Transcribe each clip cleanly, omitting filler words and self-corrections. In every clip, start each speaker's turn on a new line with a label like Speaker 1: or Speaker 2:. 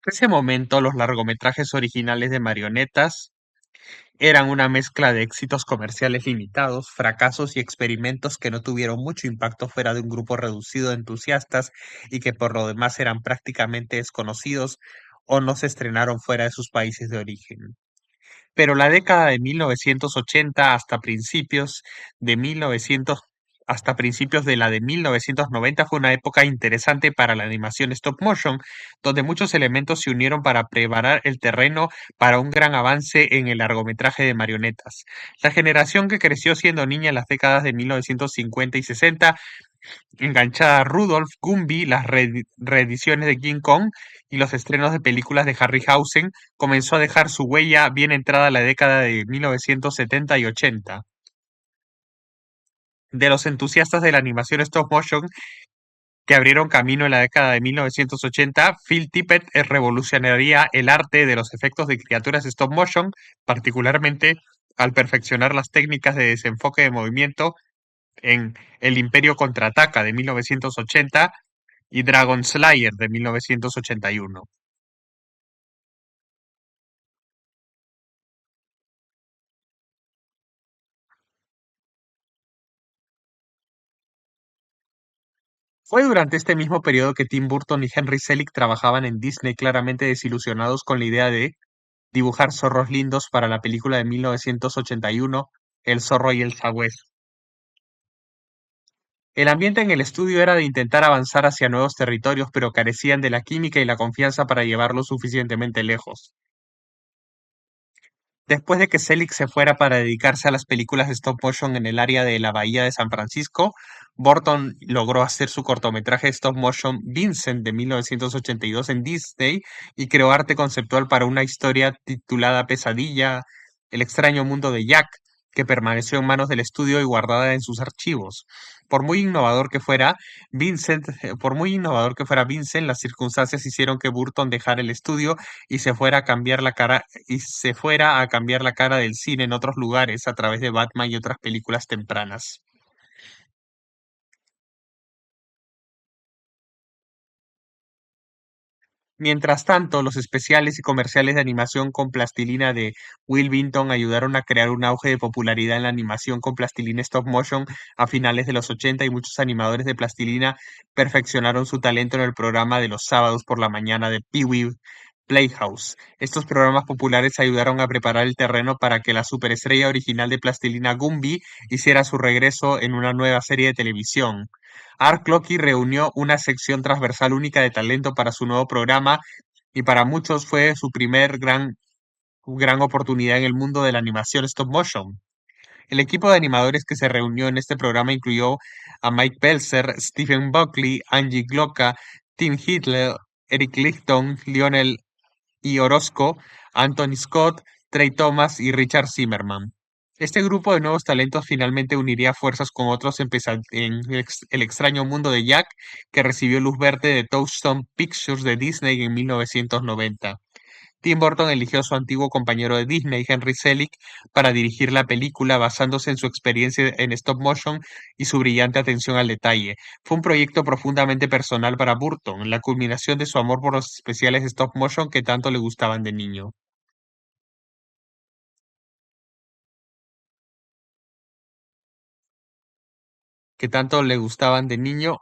Speaker 1: En ese momento, los largometrajes originales de marionetas eran una mezcla de éxitos comerciales limitados, fracasos y experimentos que no tuvieron mucho impacto fuera de un grupo reducido de entusiastas y que por lo demás eran prácticamente desconocidos o no se estrenaron fuera de sus países de origen. Pero la década de 1980 de 1900 hasta principios de la de 1990 fue una época interesante para la animación stop motion, donde muchos elementos se unieron para preparar el terreno para un gran avance en el largometraje de marionetas. La generación que creció siendo niña en las décadas de 1950 y 60 enganchada a Rudolph, Gumby, las reediciones de King Kong y los estrenos de películas de Harryhausen, comenzó a dejar su huella bien entrada la década de 1970 y 80. De los entusiastas de la animación stop motion que abrieron camino en la década de 1980, Phil Tippett revolucionaría el arte de los efectos de criaturas stop motion, particularmente al perfeccionar las técnicas de desenfoque de movimiento en El Imperio Contraataca de 1980 y Dragon Slayer de 1981. Fue durante este mismo periodo que Tim Burton y Henry Selick trabajaban en Disney claramente desilusionados con la idea de dibujar zorros lindos para la película de 1981, El zorro y el sabueso. El ambiente en el estudio era de intentar avanzar hacia nuevos territorios, pero carecían de la química y la confianza para llevarlo suficientemente lejos. Después de que Selig se fuera para dedicarse a las películas de stop motion en el área de la Bahía de San Francisco, Burton logró hacer su cortometraje de stop motion Vincent de 1982 en Disney y creó arte conceptual para una historia titulada Pesadilla, El extraño mundo de Jack, que permaneció en manos del estudio y guardada en sus archivos. Por muy innovador que fuera por muy innovador que fuera Vincent, las circunstancias hicieron que Burton dejara el estudio y se fuera a cambiar la cara del cine en otros lugares a través de Batman y otras películas tempranas. Mientras tanto, los especiales y comerciales de animación con plastilina de Will Vinton ayudaron a crear un auge de popularidad en la animación con plastilina stop motion a finales de los 80 y muchos animadores de plastilina perfeccionaron su talento en el programa de los sábados por la mañana de Pee-wee Playhouse. Estos programas populares ayudaron a preparar el terreno para que la superestrella original de plastilina Gumby hiciera su regreso en una nueva serie de televisión. Art Clocky reunió una sección transversal única de talento para su nuevo programa y para muchos fue su gran oportunidad en el mundo de la animación stop motion. El equipo de animadores que se reunió en este programa incluyó a Mike Pelzer, Stephen Buckley, Angie Glocka, Tim Hitler, Eric Lichton, Lionel y Orozco, Anthony Scott, Trey Thomas y Richard Zimmerman. Este grupo de nuevos talentos finalmente uniría fuerzas con otros en El extraño mundo de Jack, que recibió luz verde de Touchstone Pictures de Disney en 1990. Tim Burton eligió a su antiguo compañero de Disney, Henry Selick, para dirigir la película basándose en su experiencia en stop motion y su brillante atención al detalle. Fue un proyecto profundamente personal para Burton, la culminación de su amor por los especiales de stop motion que tanto le gustaban de niño. Que tanto le gustaban de niño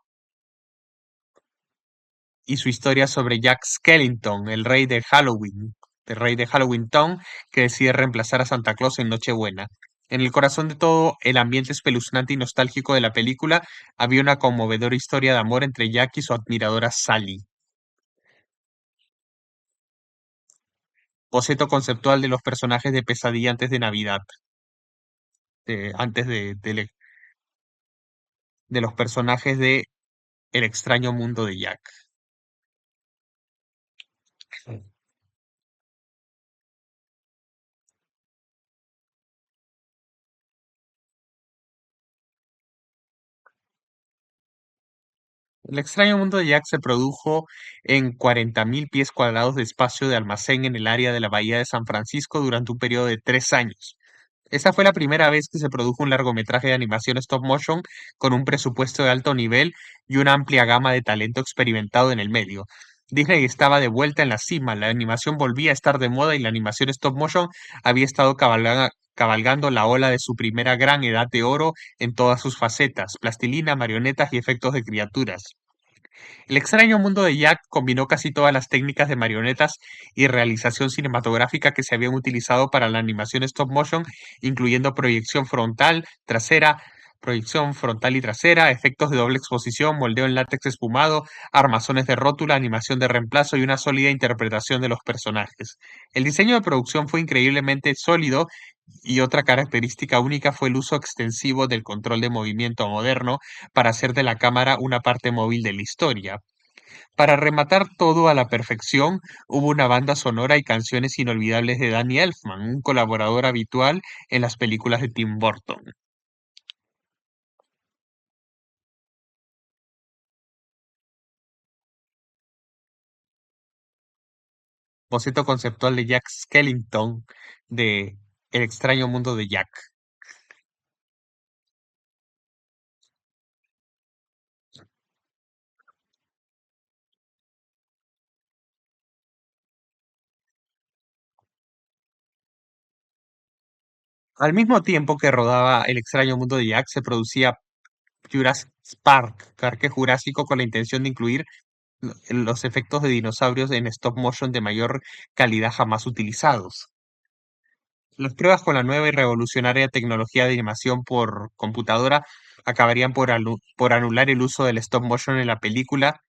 Speaker 1: y su historia sobre Jack Skellington, el rey de Halloween Town, que decide reemplazar a Santa Claus en Nochebuena. En el corazón de todo el ambiente espeluznante y nostálgico de la película había una conmovedora historia de amor entre Jack y su admiradora Sally. Boceto conceptual de los personajes de Pesadilla antes de Navidad, antes de los personajes de El extraño mundo de Jack. El extraño mundo de Jack se produjo en 40.000 pies cuadrados de espacio de almacén en el área de la Bahía de San Francisco durante un periodo de 3 años. Esta fue la primera vez que se produjo un largometraje de animación stop motion con un presupuesto de alto nivel y una amplia gama de talento experimentado en el medio. Disney estaba de vuelta en la cima, la animación volvía a estar de moda y la animación stop motion había estado cabalgando la ola de su primera gran edad de oro en todas sus facetas, plastilina, marionetas y efectos de criaturas. El extraño mundo de Jack combinó casi todas las técnicas de marionetas y realización cinematográfica que se habían utilizado para la animación stop motion, incluyendo proyección frontal y trasera, efectos de doble exposición, moldeo en látex espumado, armazones de rótula, animación de reemplazo y una sólida interpretación de los personajes. El diseño de producción fue increíblemente sólido y otra característica única fue el uso extensivo del control de movimiento moderno para hacer de la cámara una parte móvil de la historia. Para rematar todo a la perfección, hubo una banda sonora y canciones inolvidables de Danny Elfman, un colaborador habitual en las películas de Tim Burton. Boceto conceptual de Jack Skellington de El extraño mundo de Jack. Al mismo tiempo que rodaba El extraño mundo de Jack, se producía Jurassic Park, Parque Jurásico, con la intención de incluir los efectos de dinosaurios en stop motion de mayor calidad jamás utilizados. Las pruebas con la nueva y revolucionaria tecnología de animación por computadora acabarían por anular el uso del stop motion en la película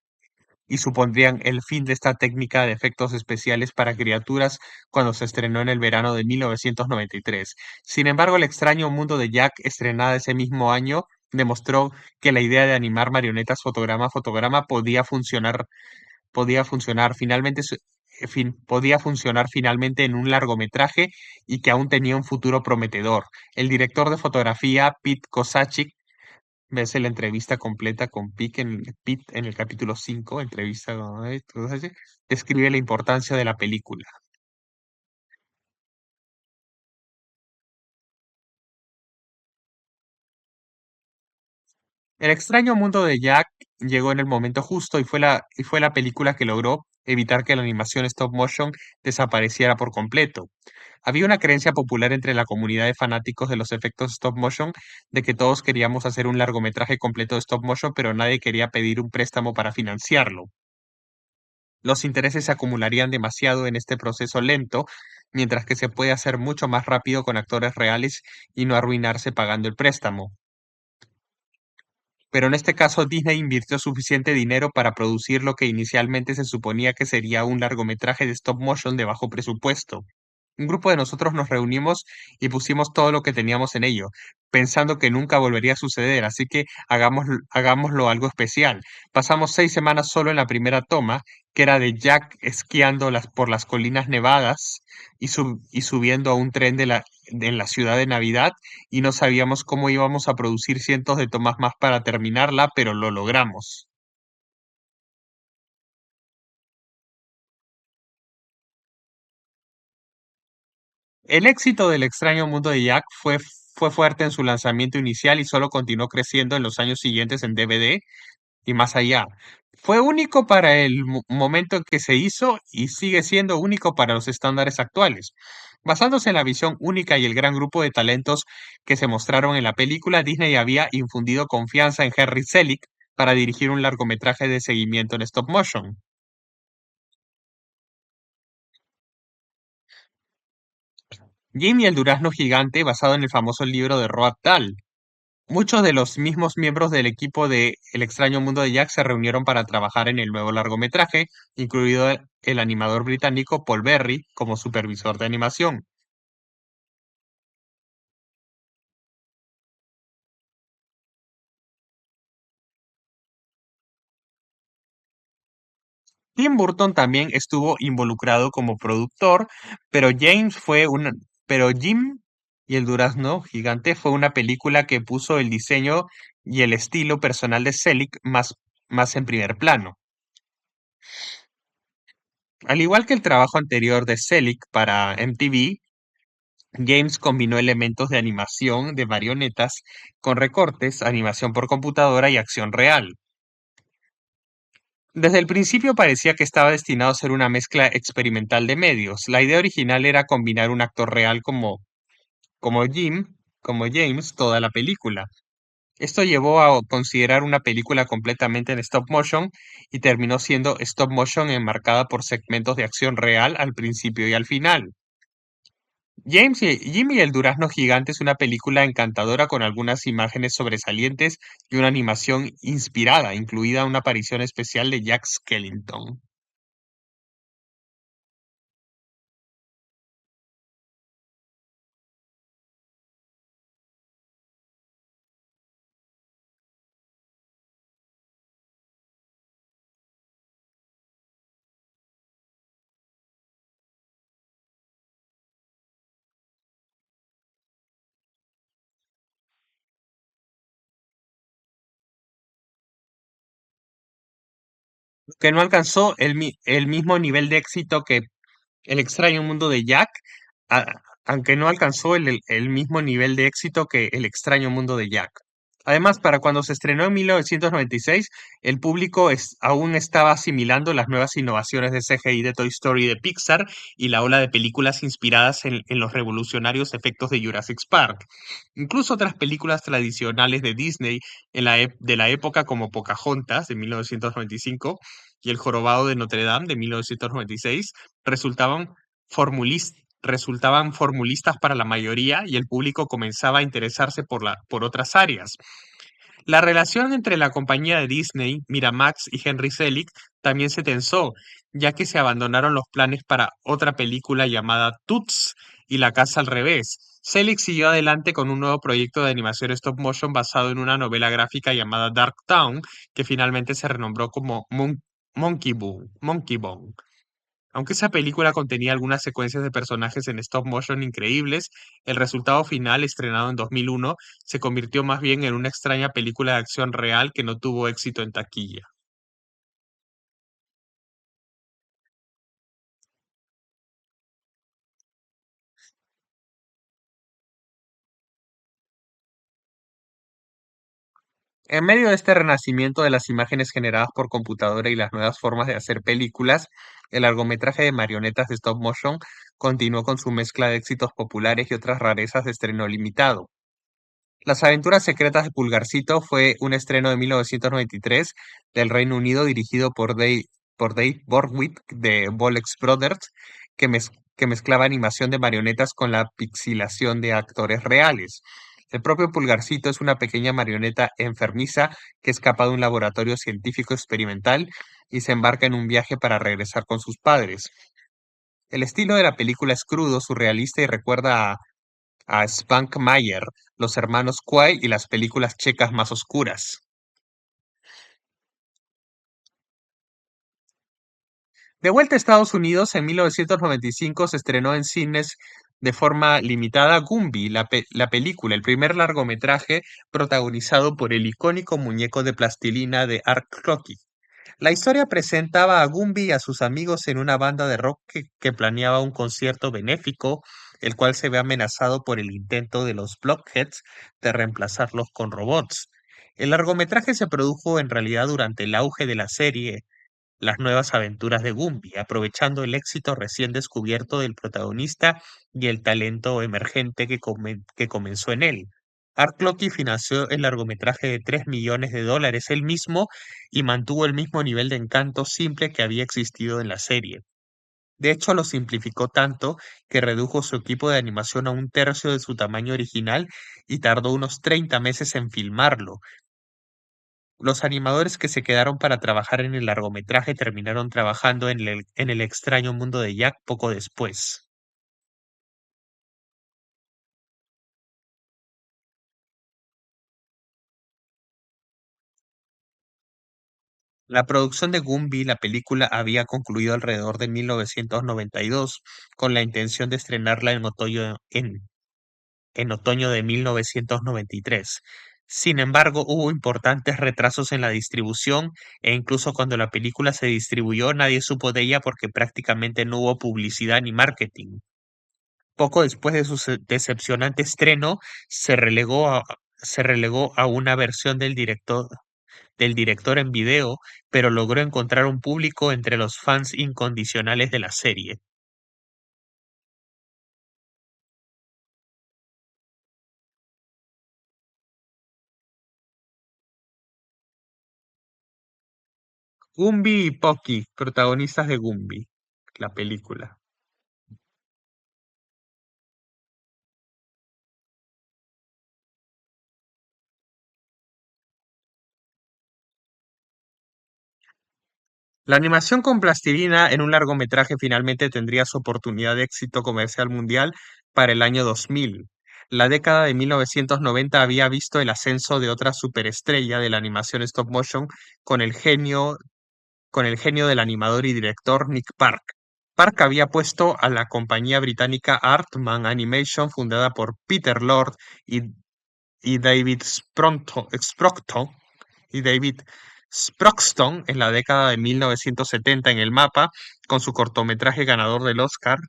Speaker 1: y supondrían el fin de esta técnica de efectos especiales para criaturas cuando se estrenó en el verano de 1993. Sin embargo, El extraño mundo de Jack, estrenada ese mismo año, demostró que la idea de animar marionetas fotograma a fotograma podía funcionar finalmente en un largometraje y que aún tenía un futuro prometedor. El director de fotografía, Pete Kosachik, ves la entrevista completa con Pete en el capítulo 5, entrevista con Kosachik, describe la importancia de la película. El extraño mundo de Jack llegó en el momento justo y fue la película que logró evitar que la animación stop motion desapareciera por completo. Había una creencia popular entre la comunidad de fanáticos de los efectos stop motion de que todos queríamos hacer un largometraje completo de stop motion, pero nadie quería pedir un préstamo para financiarlo. Los intereses se acumularían demasiado en este proceso lento, mientras que se puede hacer mucho más rápido con actores reales y no arruinarse pagando el préstamo. Pero en este caso Disney invirtió suficiente dinero para producir lo que inicialmente se suponía que sería un largometraje de stop motion de bajo presupuesto. Un grupo de nosotros nos reunimos y pusimos todo lo que teníamos en ello, pensando que nunca volvería a suceder, así que hagámoslo algo especial. Pasamos 6 semanas solo en la primera toma, que era de Jack esquiando por las colinas nevadas y subiendo a un tren en la ciudad de Navidad, y no sabíamos cómo íbamos a producir cientos de tomas más para terminarla, pero lo logramos. El éxito del extraño mundo de Jack fue fuerte en su lanzamiento inicial y solo continuó creciendo en los años siguientes en DVD y más allá. Fue único para el momento en que se hizo y sigue siendo único para los estándares actuales. Basándose en la visión única y el gran grupo de talentos que se mostraron en la película, Disney había infundido confianza en Henry Selick para dirigir un largometraje de seguimiento en stop motion. Jim y el durazno gigante, basado en el famoso libro de Roald Dahl. Muchos de los mismos miembros del equipo de El extraño mundo de Jack se reunieron para trabajar en el nuevo largometraje, incluido el animador británico Paul Berry como supervisor de animación. Tim Burton también estuvo involucrado como productor, pero pero Jim y el durazno gigante fue una película que puso el diseño y el estilo personal de Selick más en primer plano. Al igual que el trabajo anterior de Selick para MTV, James combinó elementos de animación de marionetas con recortes, animación por computadora y acción real. Desde el principio parecía que estaba destinado a ser una mezcla experimental de medios. La idea original era combinar un actor real como Jim, como James, toda la película. Esto llevó a considerar una película completamente en stop motion y terminó siendo stop motion enmarcada por segmentos de acción real al principio y al final. Jim y el Durazno Gigante es una película encantadora con algunas imágenes sobresalientes y una animación inspirada, incluida una aparición especial de Jack Skellington. Que no alcanzó el mismo nivel de éxito que El extraño mundo de Jack, aunque no alcanzó el mismo nivel de éxito que El extraño mundo de Jack. Además, para cuando se estrenó en 1996, el público aún estaba asimilando las nuevas innovaciones de CGI de Toy Story de Pixar y la ola de películas inspiradas en los revolucionarios efectos de Jurassic Park. Incluso otras películas tradicionales de Disney de la época como Pocahontas de 1995 y El jorobado de Notre Dame de 1996 resultaban resultaban formulistas para la mayoría y el público comenzaba a interesarse por otras áreas. La relación entre la compañía de Disney, Miramax y Henry Selick también se tensó, ya que se abandonaron los planes para otra película llamada Toots y La casa al revés. Selick siguió adelante con un nuevo proyecto de animación stop motion basado en una novela gráfica llamada Dark Town, que finalmente se renombró como Monkey Bone. Aunque esa película contenía algunas secuencias de personajes en stop motion increíbles, el resultado final, estrenado en 2001, se convirtió más bien en una extraña película de acción real que no tuvo éxito en taquilla. En medio de este renacimiento de las imágenes generadas por computadora y las nuevas formas de hacer películas, el largometraje de marionetas de stop motion continuó con su mezcla de éxitos populares y otras rarezas de estreno limitado. Las aventuras secretas de Pulgarcito fue un estreno de 1993 del Reino Unido dirigido por Dave Borwick de Bolex Brothers, que mezclaba animación de marionetas con la pixilación de actores reales. El propio Pulgarcito es una pequeña marioneta enfermiza que escapa de un laboratorio científico experimental y se embarca en un viaje para regresar con sus padres. El estilo de la película es crudo, surrealista y recuerda a Spankmajer, Los hermanos Quay y las películas checas más oscuras. De vuelta a Estados Unidos, en 1995 se estrenó en cines de forma limitada Gumby, la película, el primer largometraje protagonizado por el icónico muñeco de plastilina de Art Crockett. La historia presentaba a Gumby y a sus amigos en una banda de rock que planeaba un concierto benéfico, el cual se ve amenazado por el intento de los Blockheads de reemplazarlos con robots. El largometraje se produjo en realidad durante el auge de la serie Las nuevas aventuras de Gumby, aprovechando el éxito recién descubierto del protagonista y el talento emergente que comenzó en él. Art Clocky financió el largometraje de $3 millones él mismo y mantuvo el mismo nivel de encanto simple que había existido en la serie. De hecho, lo simplificó tanto que redujo su equipo de animación a un tercio de su tamaño original y tardó unos 30 meses en filmarlo. Los animadores que se quedaron para trabajar en el largometraje terminaron trabajando en el extraño mundo de Jack poco después. La producción de Gumby, la película, había concluido alrededor de 1992, con la intención de estrenarla en otoño de 1993. Sin embargo, hubo importantes retrasos en la distribución e incluso cuando la película se distribuyó nadie supo de ella porque prácticamente no hubo publicidad ni marketing. Poco después de su decepcionante estreno, se relegó a una versión del director. del director en video, pero logró encontrar un público entre los fans incondicionales de la serie. Gumby y Pocky, protagonistas de Gumby, la película. La animación con plastilina en un largometraje finalmente tendría su oportunidad de éxito comercial mundial para el año 2000. La década de 1990 había visto el ascenso de otra superestrella de la animación stop motion con con el genio del animador y director Nick Park. Park había puesto a la compañía británica Artman Animation, fundada por Peter Lord y, y David Sproxton en la década de 1970 en el mapa con su cortometraje ganador del Oscar,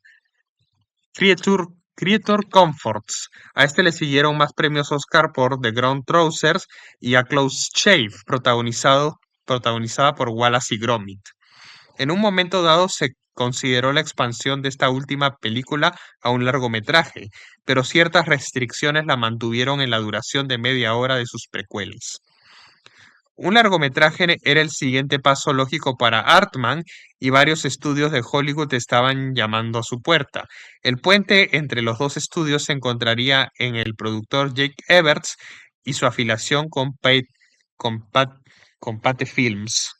Speaker 1: Creature Comforts. A este le siguieron más premios Oscar por The Ground Trousers y A Close Shave, protagonizada por Wallace y Gromit. En un momento dado se consideró la expansión de esta última película a un largometraje, pero ciertas restricciones la mantuvieron en la duración de media hora de sus precuelas. Un largometraje era el siguiente paso lógico para Artman y varios estudios de Hollywood estaban llamando a su puerta. El puente entre los dos estudios se encontraría en el productor Jake Everts y su afiliación con con Pate Films,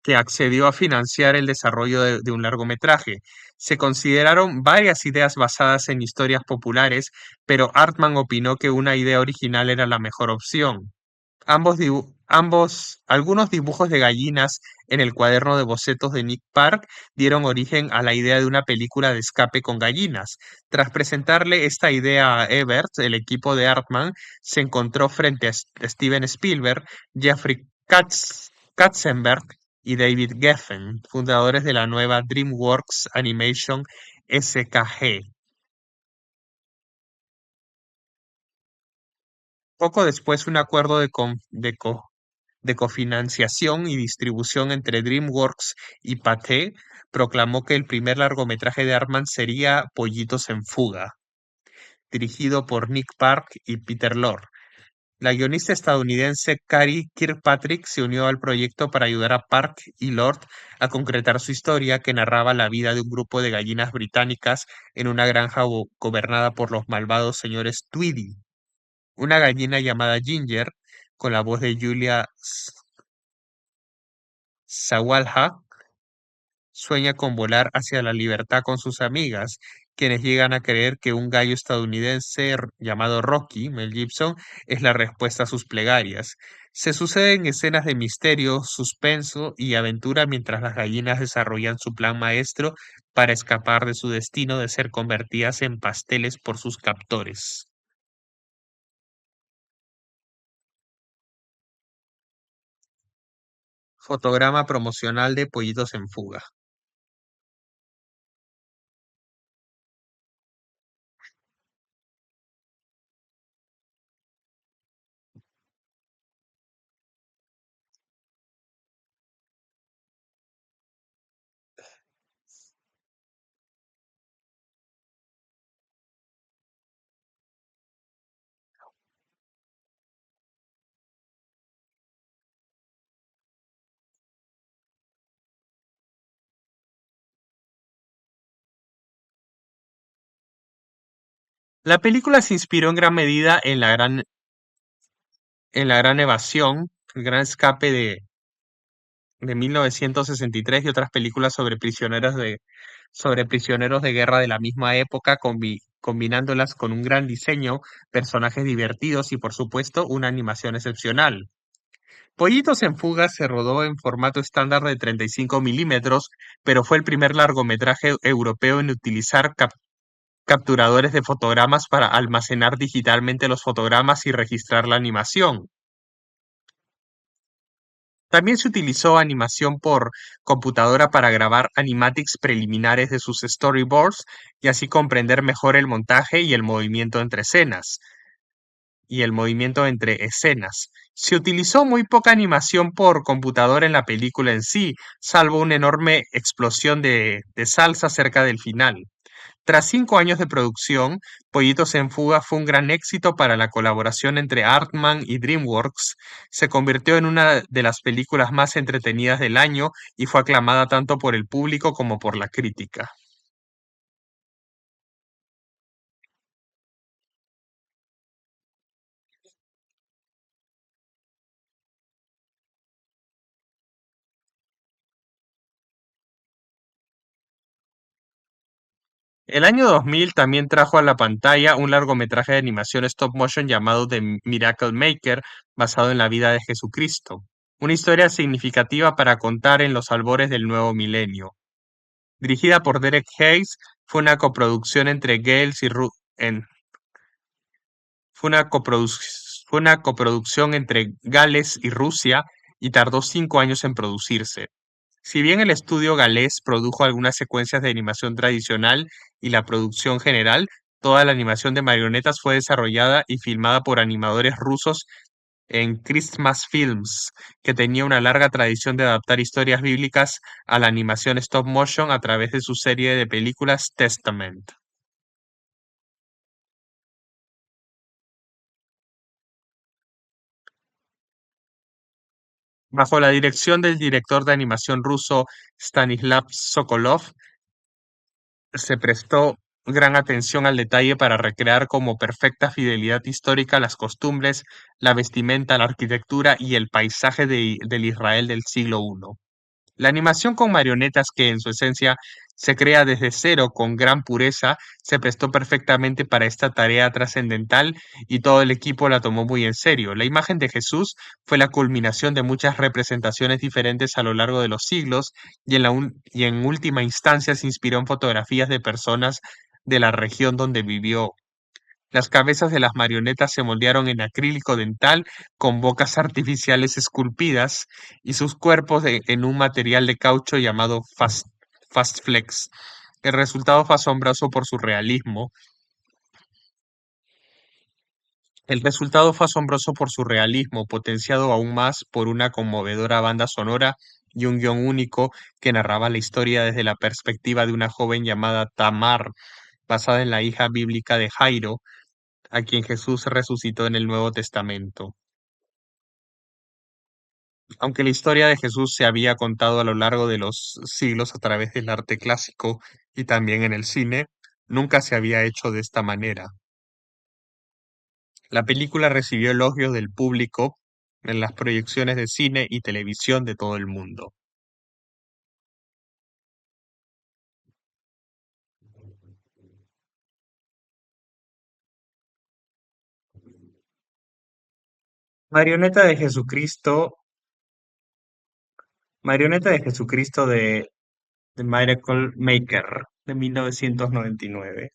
Speaker 1: que accedió a financiar el desarrollo de un largometraje. Se consideraron varias ideas basadas en historias populares, pero Artman opinó que una idea original era la mejor opción. Algunos dibujos de gallinas en el cuaderno de bocetos de Nick Park dieron origen a la idea de una película de escape con gallinas. Tras presentarle esta idea a Ebert, el equipo de Artman se encontró frente a Steven Spielberg, Jeffrey Katzenberg y David Geffen, fundadores de la nueva DreamWorks Animation SKG. Poco después, un acuerdo de cofinanciación y distribución entre DreamWorks y Pathé proclamó que el primer largometraje de Artman sería Pollitos en Fuga, dirigido por Nick Park y Peter Lorre. La guionista estadounidense Carrie Kirkpatrick se unió al proyecto para ayudar a Park y Lord a concretar su historia, que narraba la vida de un grupo de gallinas británicas en una granja gobernada por los malvados señores Tweedy. Una gallina llamada Ginger, con la voz de Julia Sawalha, sueña con volar hacia la libertad con sus amigas, quienes llegan a creer que un gallo estadounidense llamado Rocky, Mel Gibson, es la respuesta a sus plegarias. Se suceden escenas de misterio, suspenso y aventura mientras las gallinas desarrollan su plan maestro para escapar de su destino de ser convertidas en pasteles por sus captores. Fotograma promocional de Pollitos en Fuga. La película se inspiró en gran medida en la Gran Evasión, el Gran Escape de 1963 y otras películas sobre prisioneros de guerra de la misma época, combinándolas con un gran diseño, personajes divertidos y, por supuesto, una animación excepcional. Pollitos en Fuga se rodó en formato estándar de 35 milímetros, pero fue el primer largometraje europeo en utilizar capturadores de fotogramas para almacenar digitalmente los fotogramas y registrar la animación. También se utilizó animación por computadora para grabar animatics preliminares de sus storyboards y así comprender mejor el montaje y el movimiento entre escenas. Se utilizó muy poca animación por computadora en la película en sí, salvo una enorme explosión de salsa cerca del final. Tras 5 años de producción, Pollitos en Fuga fue un gran éxito para la colaboración entre Artman y DreamWorks. Se convirtió en una de las películas más entretenidas del año y fue aclamada tanto por el público como por la crítica. El año 2000 también trajo a la pantalla un largometraje de animación stop motion llamado The Miracle Maker, basado en la vida de Jesucristo. Una historia significativa para contar en los albores del nuevo milenio. Dirigida por Derek Hayes, fue una coproducción entre Gales y en- fue una coproducción entre Gales y Rusia y tardó 5 años en producirse. Si bien el estudio galés produjo algunas secuencias de animación tradicional y la producción general, toda la animación de marionetas fue desarrollada y filmada por animadores rusos en Christmas Films, que tenía una larga tradición de adaptar historias bíblicas a la animación stop motion a través de su serie de películas Testament. Bajo la dirección del director de animación ruso Stanislav Sokolov, se prestó gran atención al detalle para recrear como perfecta fidelidad histórica las costumbres, la vestimenta, la arquitectura y el paisaje del Israel del siglo I. La animación con marionetas, que en su esencia se crea desde cero con gran pureza, se prestó perfectamente para esta tarea trascendental y todo el equipo la tomó muy en serio. La imagen de Jesús fue la culminación de muchas representaciones diferentes a lo largo de los siglos y en última instancia se inspiró en fotografías de personas de la región donde vivió. Las cabezas de las marionetas se moldearon en acrílico dental con bocas artificiales esculpidas y sus cuerpos en un material de caucho llamado Fast Flex. El resultado fue asombroso por su realismo. El resultado fue asombroso por su realismo, potenciado aún más por una conmovedora banda sonora y un guión único que narraba la historia desde la perspectiva de una joven llamada Tamar, basada en la hija bíblica de Jairo, a quien Jesús resucitó en el Nuevo Testamento. Aunque la historia de Jesús se había contado a lo largo de los siglos a través del arte clásico y también en el cine, nunca se había hecho de esta manera. La película recibió elogios del público en las proyecciones de cine y televisión de todo el mundo. Marioneta de Jesucristo, Marioneta de Jesucristo de The Miracle Maker de 1999.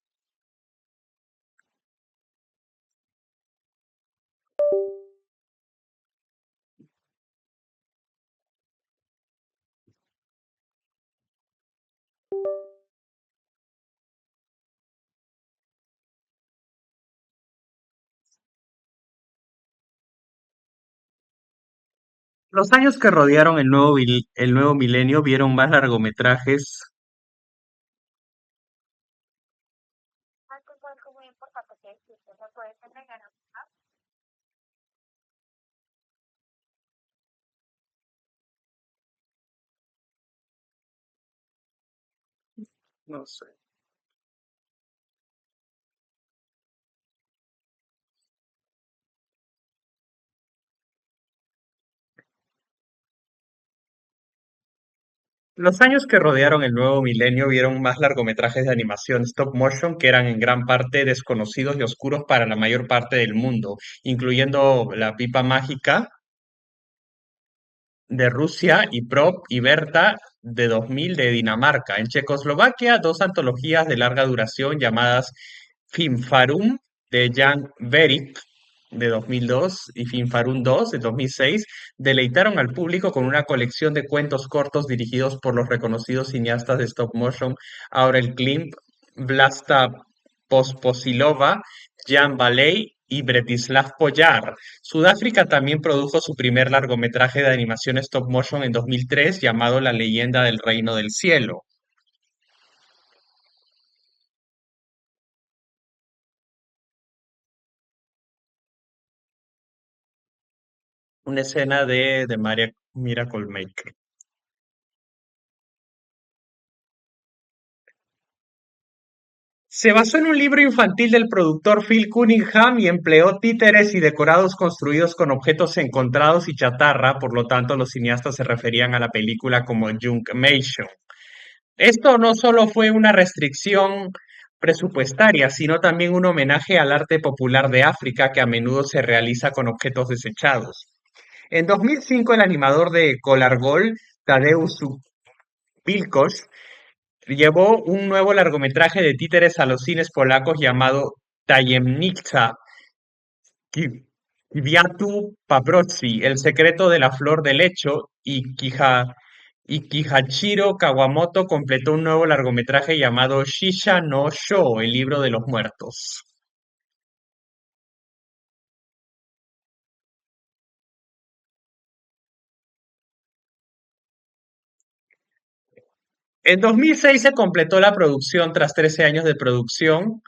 Speaker 1: Los años que rodearon el nuevo milenio vieron más largometrajes. No sé. Los años que rodearon el nuevo milenio vieron más largometrajes de animación stop motion que eran en gran parte desconocidos y oscuros para la mayor parte del mundo, incluyendo La Pipa Mágica de Rusia y Prop y Berta de 2000 de Dinamarca. En Checoslovaquia, dos antologías de larga duración llamadas Filmfarum de Jan Verik de 2002 y Finfarún 2 de 2006 deleitaron al público con una colección de cuentos cortos dirigidos por los reconocidos cineastas de stop motion Aurel Klimp, Vlasta Posposilova, Jan Valey y Bretislav Poyar. Sudáfrica también produjo su primer largometraje de animación stop motion en 2003 llamado La leyenda del reino del cielo. Una escena de Maria Miracle Maker. Se basó en un libro infantil del productor Phil Cunningham y empleó títeres y decorados construidos con objetos encontrados y chatarra, por lo tanto los cineastas se referían a la película como Junkmation. Esto no solo fue una restricción presupuestaria, sino también un homenaje al arte popular de África que a menudo se realiza con objetos desechados. En 2005, el animador de Kolargol, Tadeusz Wilkosz, llevó un nuevo largometraje de títeres a los cines polacos llamado Tajemnica Kwiatu Paproci, El secreto de la flor del hecho, y Kihachiro Kawamoto completó un nuevo largometraje llamado Shisha no Sho, el libro de los muertos. En 2006 se completó la producción, tras 13 años de producción,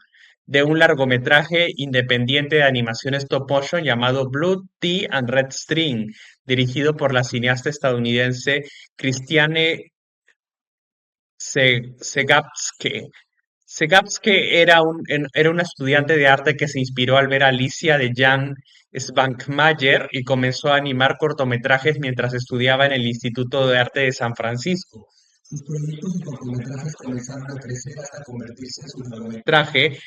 Speaker 1: de un largometraje independiente de animación stop motion llamado Blood, Tea and Red String, dirigido por la cineasta estadounidense Christiane Segapske. Segapske era una estudiante de arte que se inspiró al ver a Alicia de Jan Svankmajer y comenzó a animar cortometrajes mientras estudiaba en el Instituto de Arte de San Francisco. Sus proyectos y cortometrajes comenzaron a crecer hasta convertirse en su largometraje,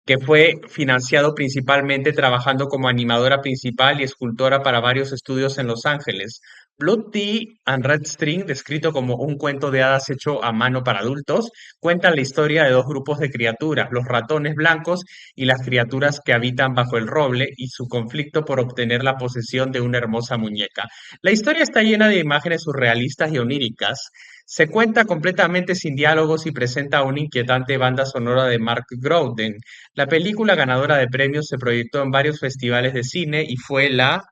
Speaker 1: que fue financiado principalmente trabajando como animadora principal y escultora para varios estudios en Los Ángeles. Blood Tea and Red String, descrito como un cuento de hadas hecho a mano para adultos, cuenta la historia de dos grupos de criaturas, los ratones blancos y las criaturas que habitan bajo el roble y su conflicto por obtener la posesión de una hermosa muñeca. La historia está llena de imágenes surrealistas y oníricas. Se cuenta completamente sin diálogos y presenta una inquietante banda sonora de Mark Groden. La película ganadora de premios se proyectó en varios festivales de cine y fue la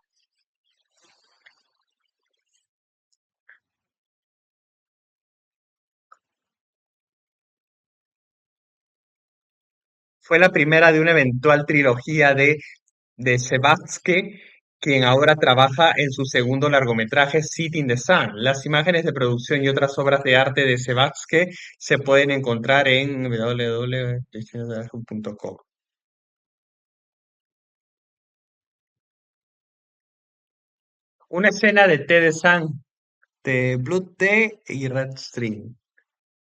Speaker 1: primera de una eventual trilogía de Sebastian, quien ahora trabaja en su segundo largometraje, Sit in the Sun. Las imágenes de producción y otras obras de arte de Sebastian se pueden encontrar en www.com. Una escena de té de Sun, de Blood Tea y Red String.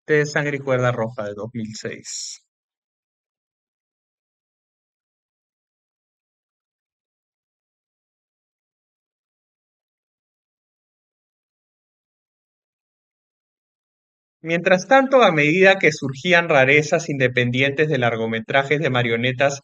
Speaker 1: Té de sangre y cuerda roja de 2006. Mientras tanto, a medida que surgían rarezas independientes de largometrajes de marionetas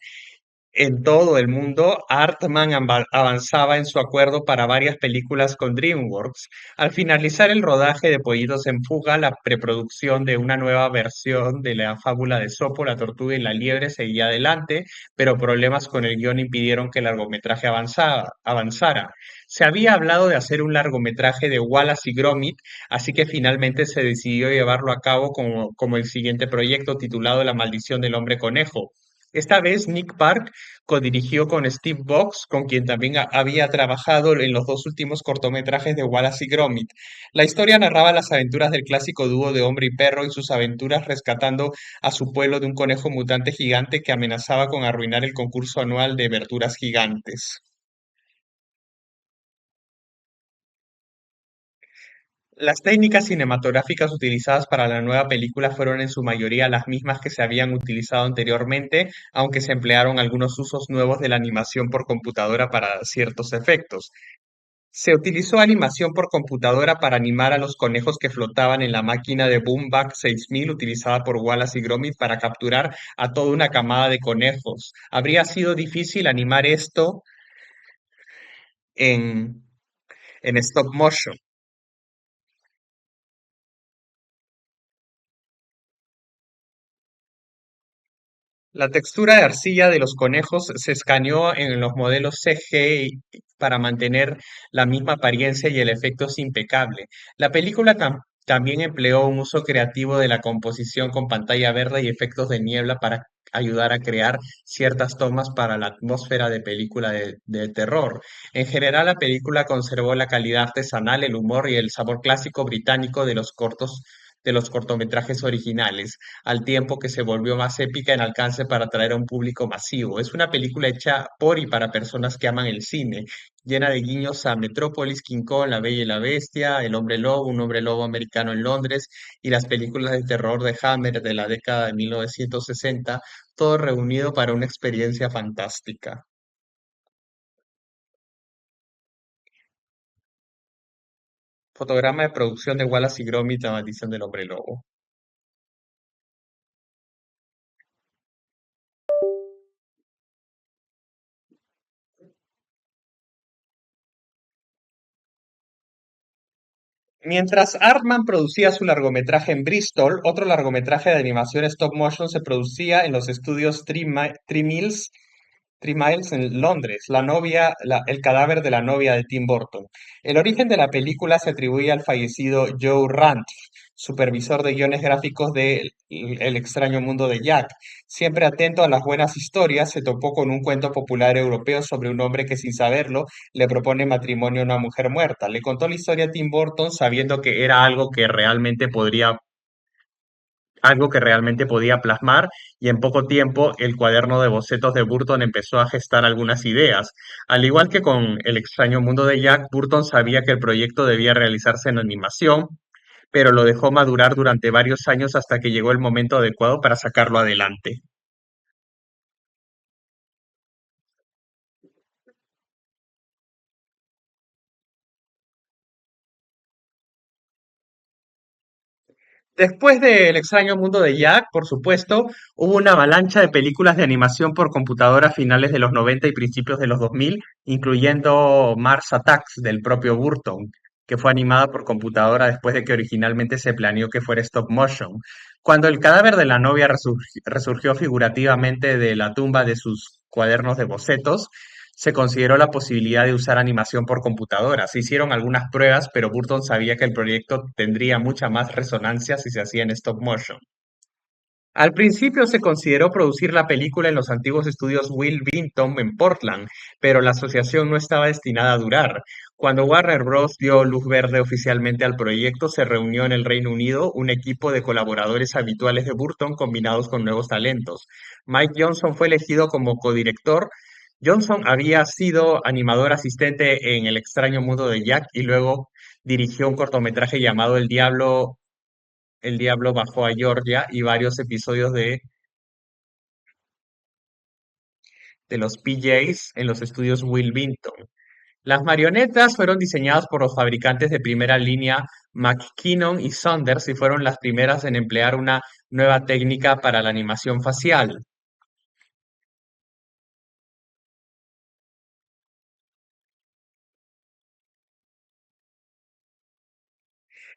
Speaker 1: en todo el mundo, Hartman avanzaba en su acuerdo para varias películas con DreamWorks. Al finalizar el rodaje de Pollitos en Fuga, la preproducción de una nueva versión de la fábula de Sopo, la tortuga y la liebre seguía adelante, pero problemas con el guión impidieron que el largometraje avanzara. Se había hablado de hacer un largometraje de Wallace y Gromit, así que finalmente se decidió llevarlo a cabo como el siguiente proyecto titulado La maldición del hombre conejo. Esta vez Nick Park codirigió con Steve Box, con quien también había trabajado en los dos últimos cortometrajes de Wallace y Gromit. La historia narraba las aventuras del clásico dúo de hombre y perro y sus aventuras rescatando a su pueblo de un conejo mutante gigante que amenazaba con arruinar el concurso anual de verduras gigantes. Las técnicas cinematográficas utilizadas para la nueva película fueron en su mayoría las mismas que se habían utilizado anteriormente, aunque se emplearon algunos usos nuevos de la animación por computadora para ciertos efectos. Se utilizó animación por computadora para animar a los conejos que flotaban en la máquina de Boomback 6000 utilizada por Wallace y Gromit para capturar a toda una camada de conejos. Habría sido difícil animar esto en, en stop motion. La textura de arcilla de los conejos se escaneó en los modelos CGI para mantener la misma apariencia y el efecto es impecable. La película también empleó un uso creativo de la composición con pantalla verde y efectos de niebla para ayudar a crear ciertas tomas para la atmósfera de película de terror. En general, la película conservó la calidad artesanal, el humor y el sabor clásico británico de los cortometrajes originales al tiempo que se volvió más épica en alcance para atraer a un público masivo. Es una película hecha por y para personas que aman el cine, llena de guiños a Metrópolis, King Kong, La Bella y la Bestia, El Hombre Lobo, Un Hombre Lobo americano en Londres y las películas de terror de Hammer de la década de 1960, todo reunido para una experiencia fantástica. Fotograma de producción de Wallace y Gromit, La maldición del hombre lobo. Mientras Artman producía su largometraje en Bristol, otro largometraje de animación stop motion se producía en los estudios Three Miles en Londres, el cadáver de la novia de Tim Burton. El origen de la película se atribuye al fallecido Joe Ranft, supervisor de guiones gráficos de El extraño mundo de Jack. Siempre atento a las buenas historias, se topó con un cuento popular europeo sobre un hombre que sin saberlo le propone matrimonio a una mujer muerta. Le contó la historia a Tim Burton sabiendo que era algo que realmente podía plasmar y en poco tiempo el cuaderno de bocetos de Burton empezó a gestar algunas ideas. Al igual que con El extraño mundo de Jack, Burton sabía que el proyecto debía realizarse en animación, pero lo dejó madurar durante varios años hasta que llegó el momento adecuado para sacarlo adelante. Después de El extraño mundo de Jack, por supuesto, hubo una avalancha de películas de animación por computadora a finales de los 90 y principios de los 2000, incluyendo Mars Attacks del propio Burton, que fue animada por computadora después de que originalmente se planeó que fuera stop motion. Cuando el cadáver de la novia resurgió figurativamente de la tumba de sus cuadernos de bocetos, se consideró la posibilidad de usar animación por computadora. Se hicieron algunas pruebas, pero Burton sabía que el proyecto tendría mucha más resonancia si se hacía en stop motion. Al principio se consideró producir la película en los antiguos estudios Will Vinton en Portland, pero la asociación no estaba destinada a durar. Cuando Warner Bros. Dio luz verde oficialmente al proyecto, se reunió en el Reino Unido un equipo de colaboradores habituales de Burton combinados con nuevos talentos. Mike Johnson fue elegido como codirector. Johnson había sido animador asistente en El extraño mundo de Jack y luego dirigió un cortometraje llamado El Diablo bajó a Georgia y varios episodios de los PJs en los estudios Will Vinton. Las marionetas fueron diseñadas por los fabricantes de primera línea McKinnon y Saunders y fueron las primeras en emplear una nueva técnica para la animación facial.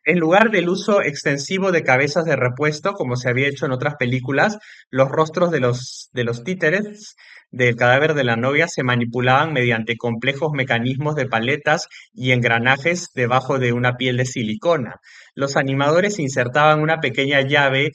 Speaker 1: En lugar del uso extensivo de cabezas de repuesto, como se había hecho en otras películas, los rostros de los títeres del cadáver de la novia se manipulaban mediante complejos mecanismos de paletas y engranajes debajo de una piel de silicona. Los animadores insertaban una pequeña llave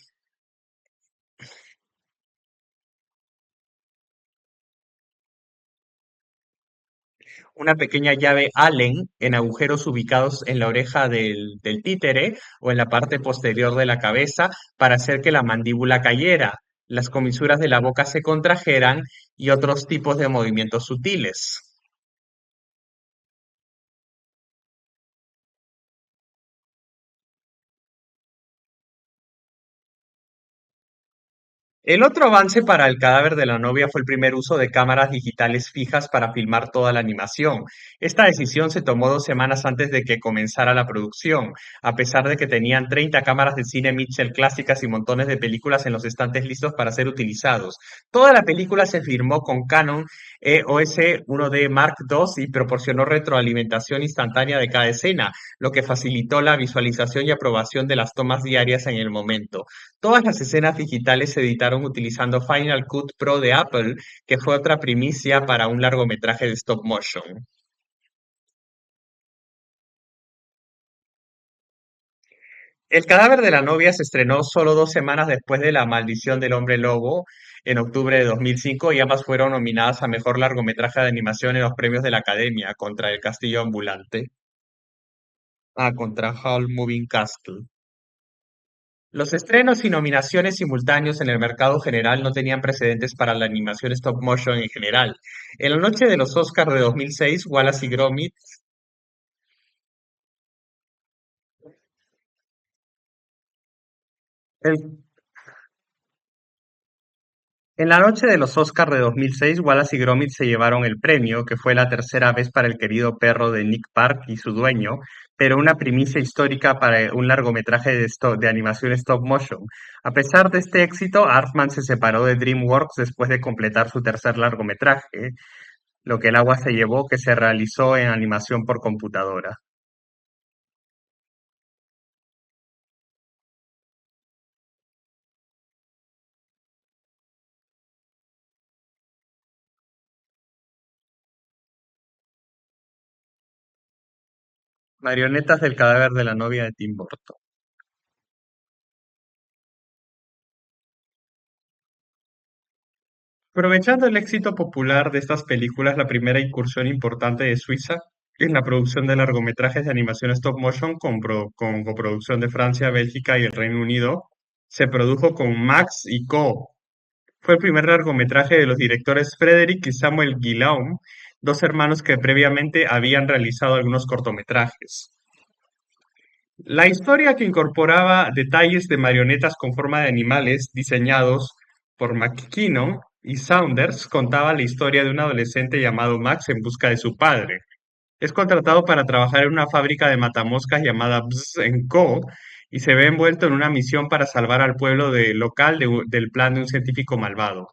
Speaker 1: Allen en agujeros ubicados en la oreja del títere o en la parte posterior de la cabeza para hacer que la mandíbula cayera, las comisuras de la boca se contrajeran y otros tipos de movimientos sutiles. El otro avance para El cadáver de la novia fue el primer uso de cámaras digitales fijas para filmar toda la animación. Esta decisión se tomó 2 semanas antes de que comenzara la producción, a pesar de que tenían 30 cámaras de cine Mitchell clásicas y montones de películas en los estantes listos para ser utilizados. Toda la película se filmó con Canon EOS 1D Mark II y proporcionó retroalimentación instantánea de cada escena, lo que facilitó la visualización y aprobación de las tomas diarias en el momento. Todas las escenas digitales se editaron utilizando Final Cut Pro de Apple, que fue otra primicia para un largometraje de stop motion. El cadáver de la novia se estrenó solo 2 semanas después de La maldición del hombre lobo, en octubre de 2005, y ambas fueron nominadas a mejor largometraje de animación en los premios de la Academia, contra El castillo ambulante. Contra Howl Moving Castle. Los estrenos y nominaciones simultáneos en el mercado general no tenían precedentes para la animación stop motion en general. En la noche de los Oscars de 2006, Wallace y Gromit. el- en la noche de los Oscars de 2006, Wallace y Gromit se llevaron el premio, que fue la tercera vez para el querido perro de Nick Park y su dueño, pero una primicia histórica para un largometraje de animación stop motion. A pesar de este éxito, Artman se separó de DreamWorks después de completar su tercer largometraje, Lo que el agua se llevó, que se realizó en animación por computadora. Marionetas del cadáver de la novia de Tim Burton. Aprovechando el éxito popular de estas películas, la primera incursión importante de Suiza en la producción de largometrajes de animación stop motion con coproducción de Francia, Bélgica y el Reino Unido, se produjo con Max y Co. Fue el primer largometraje de los directores Frédéric y Samuel Guillaume, dos hermanos que previamente habían realizado algunos cortometrajes. La historia, que incorporaba detalles de marionetas con forma de animales diseñados por McKinnon y Saunders, contaba la historia de un adolescente llamado Max en busca de su padre. Es contratado para trabajar en una fábrica de matamoscas llamada Bzz Co. y se ve envuelto en una misión para salvar al pueblo local del plan de un científico malvado.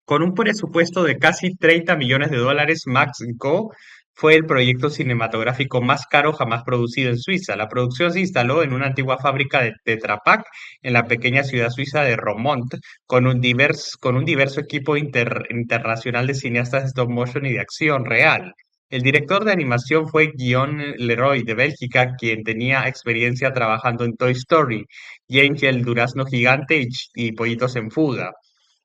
Speaker 1: Con un presupuesto de casi 30 millones de dólares, Max Co. fue el proyecto cinematográfico más caro jamás producido en Suiza. La producción se instaló en una antigua fábrica de Tetra Pak en la pequeña ciudad suiza de Romont, con un diverso equipo internacional de cineastas de stop motion y de acción real. El director de animación fue Guillaume Leroy de Bélgica, quien tenía experiencia trabajando en Toy Story, James y el Durazno Gigante y Pollitos en Fuga.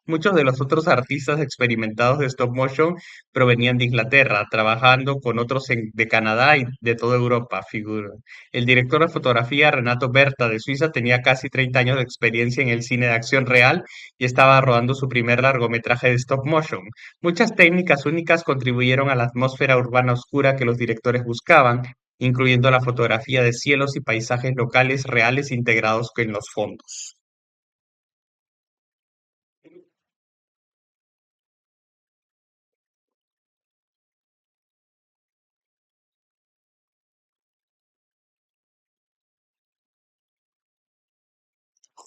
Speaker 1: Muchos de los otros artistas experimentados de stop motion provenían de Inglaterra, trabajando con otros de Canadá y de toda Europa, figura. El director de fotografía, Renato Berta, de Suiza, tenía casi 30 años de experiencia en el cine de acción real y estaba rodando su primer largometraje de stop motion. Muchas técnicas únicas contribuyeron a la atmósfera urbana oscura que los directores buscaban, incluyendo la fotografía de cielos y paisajes locales reales integrados en los fondos.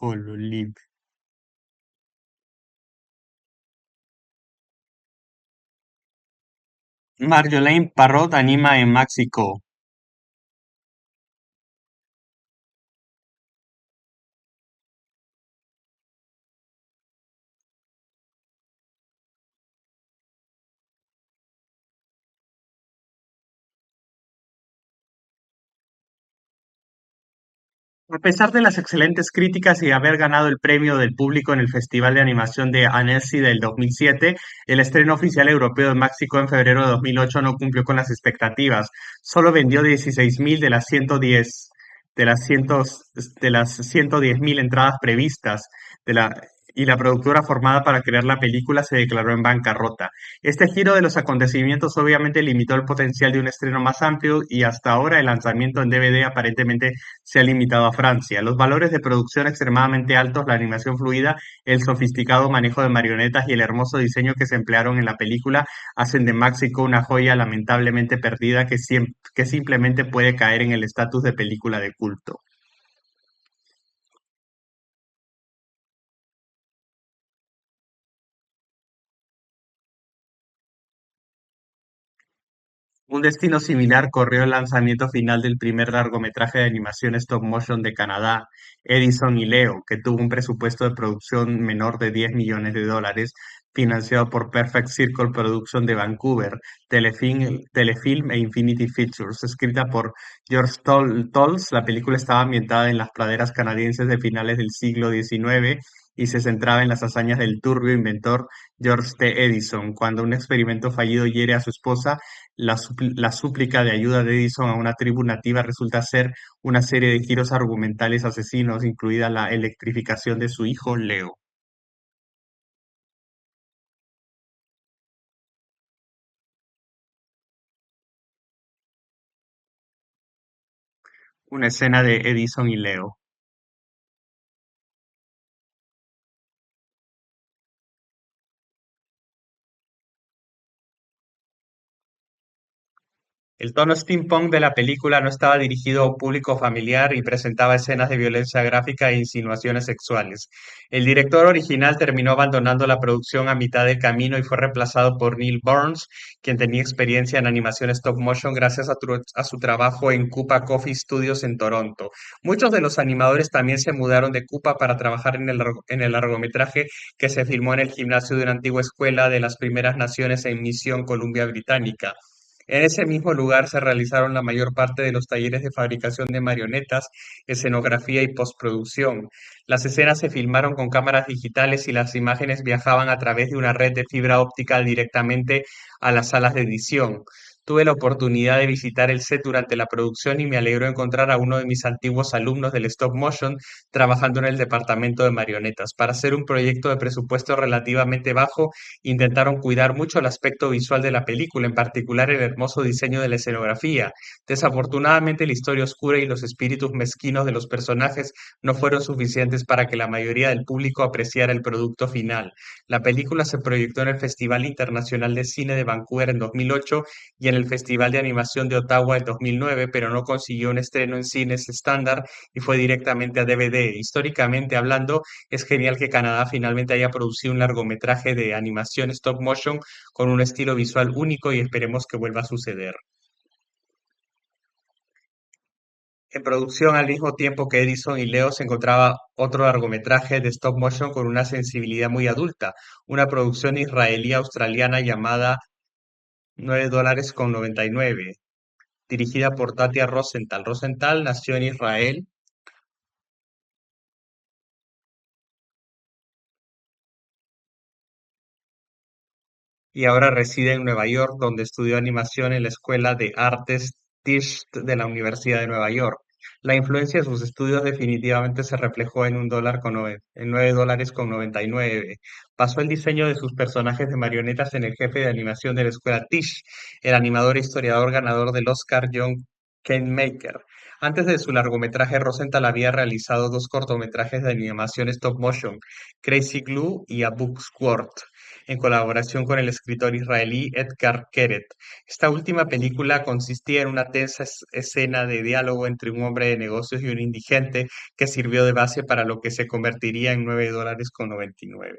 Speaker 1: Hololib. Marjolaine Parrot anima en Máxico. A pesar de las excelentes críticas y haber ganado el premio del público en el Festival de Animación de Annecy del 2007, el estreno oficial europeo de Máxico en febrero de 2008 no cumplió con las expectativas. Solo vendió 16.000 de las 110 de las 110.000 entradas previstas. De la, y la productora formada para crear la película se declaró en bancarrota. Este giro de los acontecimientos obviamente limitó el potencial de un estreno más amplio y hasta ahora el lanzamiento en DVD aparentemente se ha limitado a Francia. Los valores de producción extremadamente altos, la animación fluida, el sofisticado manejo de marionetas y el hermoso diseño que se emplearon en la película hacen de Máxico una joya lamentablemente perdida que simplemente puede caer en el estatus de película de culto. Un destino similar corrió el lanzamiento final del primer largometraje de animación stop motion de Canadá, Edison y Leo, que tuvo un presupuesto de producción menor de 10 millones de dólares, financiado por Perfect Circle Production de Vancouver, Telefilm e Infinity Features. Escrita por George Tolles, la película estaba ambientada en las praderas canadienses de finales del siglo XIX y se centraba en las hazañas del turbio inventor George T. Edison, cuando un experimento fallido hiere a su esposa. La súplica de ayuda de Edison a una tribu nativa resulta ser una serie de giros argumentales asesinos, incluida la electrificación de su hijo Leo. Una escena de Edison y Leo. El tono steampunk de la película no estaba dirigido a un público familiar y presentaba escenas de violencia gráfica e insinuaciones sexuales. El director original terminó abandonando la producción a mitad del camino y fue reemplazado por Neil Burns, quien tenía experiencia en animación stop motion gracias a su trabajo en Koopa Coffee Studios en Toronto. Muchos de los animadores también se mudaron de Koopa para trabajar en el largometraje que se filmó en el gimnasio de una antigua escuela de las Primeras Naciones en Misión, Columbia Británica. En ese mismo lugar se realizaron la mayor parte de los talleres de fabricación de marionetas, escenografía y postproducción. Las escenas se filmaron con cámaras digitales y las imágenes viajaban a través de una red de fibra óptica directamente a las salas de edición. Tuve la oportunidad de visitar el set durante la producción y me alegró encontrar a uno de mis antiguos alumnos del stop motion trabajando en el departamento de marionetas. Para hacer un proyecto de presupuesto relativamente bajo, intentaron cuidar mucho el aspecto visual de la película, en particular el hermoso diseño de la escenografía. Desafortunadamente, la historia oscura y los espíritus mezquinos de los personajes no fueron suficientes para que la mayoría del público apreciara el producto final. La película se proyectó en el Festival Internacional de Cine de Vancouver en 2008 y en el Festival de Animación de Ottawa en 2009, pero no consiguió un estreno en cines estándar y fue directamente a DVD. Históricamente hablando, es genial que Canadá finalmente haya producido un largometraje de animación stop motion con un estilo visual único y esperemos que vuelva a suceder. En producción al mismo tiempo que Edison y Leo se encontraba otro largometraje de stop motion con una sensibilidad muy adulta, una producción israelí-australiana llamada $9,99, dirigida por Tatia Rosenthal. Rosenthal nació en Israel y ahora reside en Nueva York, donde estudió animación en la Escuela de Artes Tisch de la Universidad de Nueva York. La influencia de sus estudios definitivamente se reflejó en en $9,99. Pasó el diseño de sus personajes de marionetas en el jefe de animación de la Escuela Tisch, el animador e historiador ganador del Oscar John Maker. Antes de su largometraje, Rosenthal había realizado dos cortometrajes de animación stop motion, Crazy Glue y A Book Squirt, en colaboración con el escritor israelí Edgar Keret. Esta última película consistía en una tensa escena de diálogo entre un hombre de negocios y un indigente que sirvió de base para lo que se convertiría en $9,99.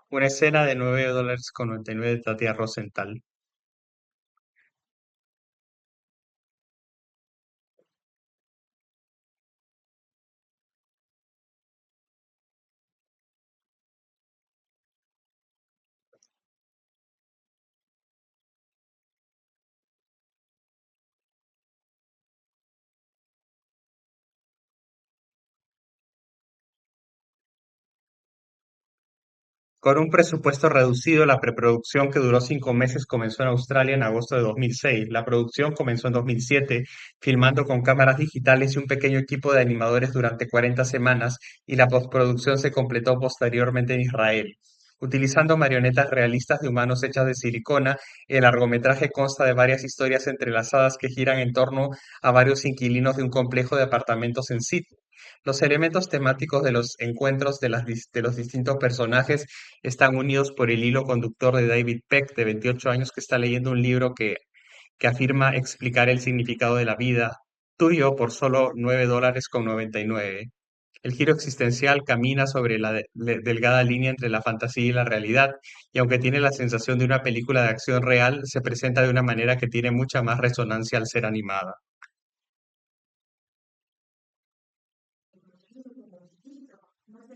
Speaker 1: Una escena de $9,99 de Tatia Rosenthal. Con un presupuesto reducido, la preproducción que duró 5 meses comenzó en Australia en agosto de 2006. La producción comenzó en 2007, filmando con cámaras digitales y un pequeño equipo de animadores durante 40 semanas, y la postproducción se completó posteriormente en Israel. Utilizando marionetas realistas de humanos hechas de silicona, el largometraje consta de varias historias entrelazadas que giran en torno a varios inquilinos de un complejo de apartamentos en Sydney. Los elementos temáticos de los encuentros de los distintos personajes están unidos por el hilo conductor de David Peck, de 28 años, que está leyendo un libro que afirma explicar el significado de la vida, tuyo por solo $9,99. El giro existencial camina sobre la delgada línea entre la fantasía y la realidad, y aunque tiene la sensación de una película de acción real, se presenta de una manera que tiene mucha más resonancia al ser animada.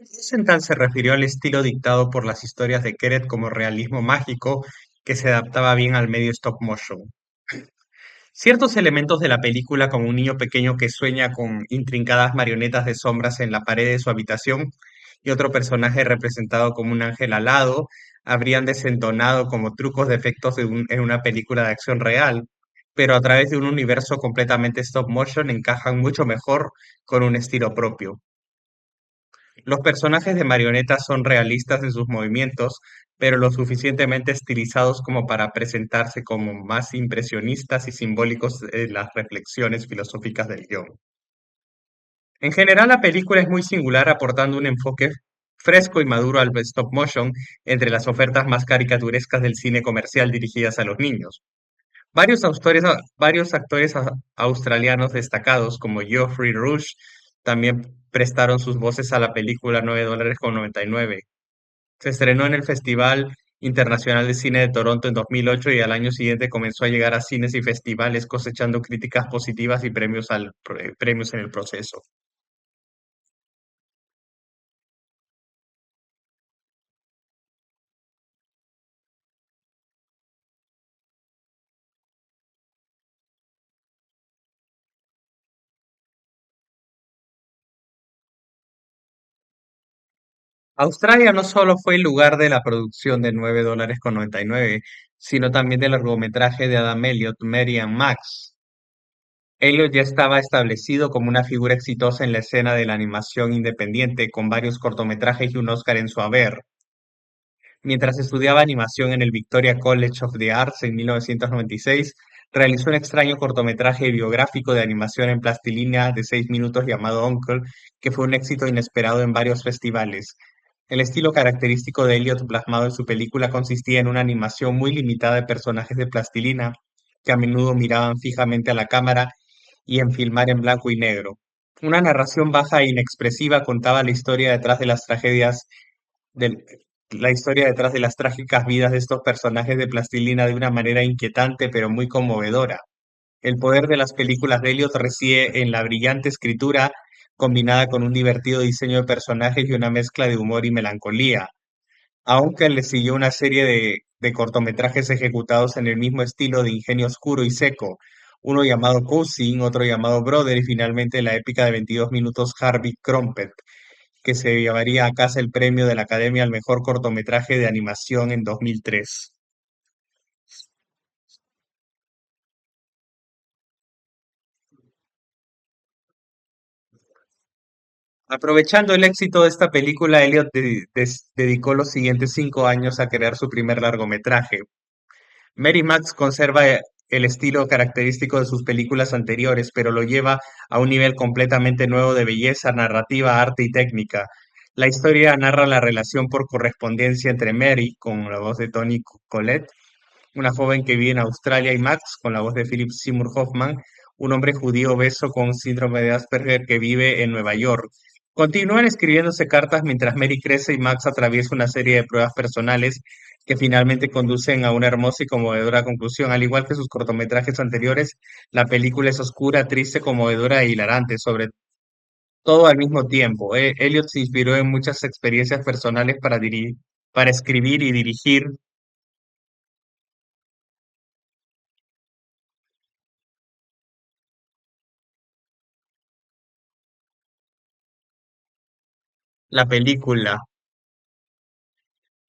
Speaker 1: Rosenthal se refirió al estilo dictado por las historias de Keret como realismo mágico que se adaptaba bien al medio stop motion. Ciertos elementos de la película, como un niño pequeño que sueña con intrincadas marionetas de sombras en la pared de su habitación y otro personaje representado como un ángel alado, habrían desentonado como trucos de efectos en una película de acción real, pero a través de un universo completamente stop motion encajan mucho mejor con un estilo propio. Los personajes de marionetas son realistas en sus movimientos, pero lo suficientemente estilizados como para presentarse como más impresionistas y simbólicos en las reflexiones filosóficas del guión. En general, la película es muy singular, aportando un enfoque fresco y maduro al stop motion entre las ofertas más caricaturescas del cine comercial dirigidas a los niños. Varios actores australianos destacados, como Geoffrey Rush, también prestaron sus voces a la película $9,99. Se estrenó en el Festival Internacional de Cine de Toronto en 2008 y al año siguiente comenzó a llegar a cines y festivales cosechando críticas positivas y premios en el proceso. Australia no solo fue el lugar de la producción de $9,99, sino también del largometraje de Adam Elliot, Mary and Max. Elliot ya estaba establecido como una figura exitosa en la escena de la animación independiente, con varios cortometrajes y un Oscar en su haber. Mientras estudiaba animación en el Victoria College of the Arts en 1996, realizó un extraño cortometraje biográfico de animación en plastilina de 6 minutos llamado Uncle, que fue un éxito inesperado en varios festivales. El estilo característico de Elliot plasmado en su película consistía en una animación muy limitada de personajes de plastilina, que a menudo miraban fijamente a la cámara y en filmar en blanco y negro. Una narración baja e inexpresiva contaba del- la historia detrás de las trágicas vidas de estos personajes de plastilina de una manera inquietante pero muy conmovedora. El poder de las películas de Elliot reside en la brillante escritura combinada con un divertido diseño de personajes y una mezcla de humor y melancolía. Aunque le siguió una serie de cortometrajes ejecutados en el mismo estilo de ingenio oscuro y seco, uno llamado Cousin, otro llamado Brother y finalmente la épica de 22 minutos Harvey Krumpet, que se llevaría a casa el premio de la Academia al mejor cortometraje de animación en 2003. Aprovechando el éxito de esta película, Elliot dedicó los siguientes 5 años a crear su primer largometraje. Mary Max conserva el estilo característico de sus películas anteriores, pero lo lleva a un nivel completamente nuevo de belleza, narrativa, arte y técnica. La historia narra la relación por correspondencia entre Mary, con la voz de Toni Collette, una joven que vive en Australia, y Max, con la voz de Philip Seymour Hoffman, un hombre judío obeso con síndrome de Asperger que vive en Nueva York. Continúan escribiéndose cartas mientras Mary crece y Max atraviesa una serie de pruebas personales que finalmente conducen a una hermosa y conmovedora conclusión. Al igual que sus cortometrajes anteriores, la película es oscura, triste, conmovedora e hilarante, sobre todo al mismo tiempo. Elliot se inspiró en muchas experiencias personales para escribir y dirigir la película.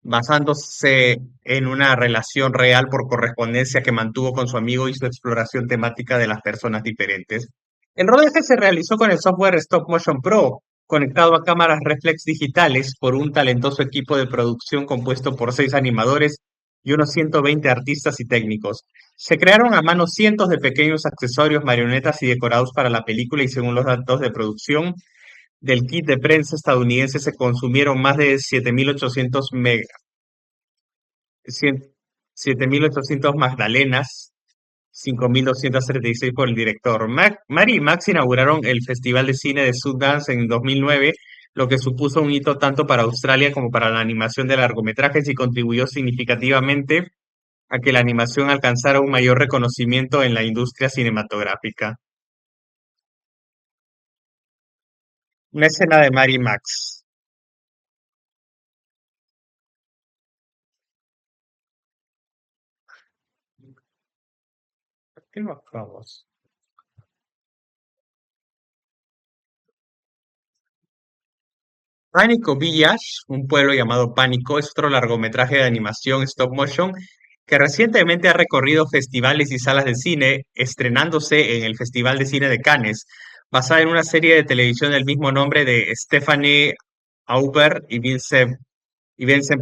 Speaker 1: basándose en una relación real por correspondencia que mantuvo con su amigo y su exploración temática de las personas diferentes. El rodaje se realizó con el software Stop Motion Pro, conectado a cámaras reflex digitales por un talentoso equipo de producción compuesto por 6 animadores y unos 120 artistas y técnicos. Se crearon a mano cientos de pequeños accesorios, marionetas y decorados para la película y según los datos de producción del kit de prensa estadounidense se consumieron más de 7.800 magdalenas, 5.236 por el director. Mary y Max inauguraron el Festival de Cine de Sundance en 2009, lo que supuso un hito tanto para Australia como para la animación de largometrajes y contribuyó significativamente a que la animación alcanzara un mayor reconocimiento en la industria cinematográfica. Una escena de Mary y Max. ¿Por qué no acabamos? Pánico Village, un pueblo llamado Pánico, es otro largometraje de animación stop motion que recientemente ha recorrido festivales y salas de cine, estrenándose en el Festival de Cine de Cannes, basada en una serie de televisión del mismo nombre de Stephanie Auber y Vincent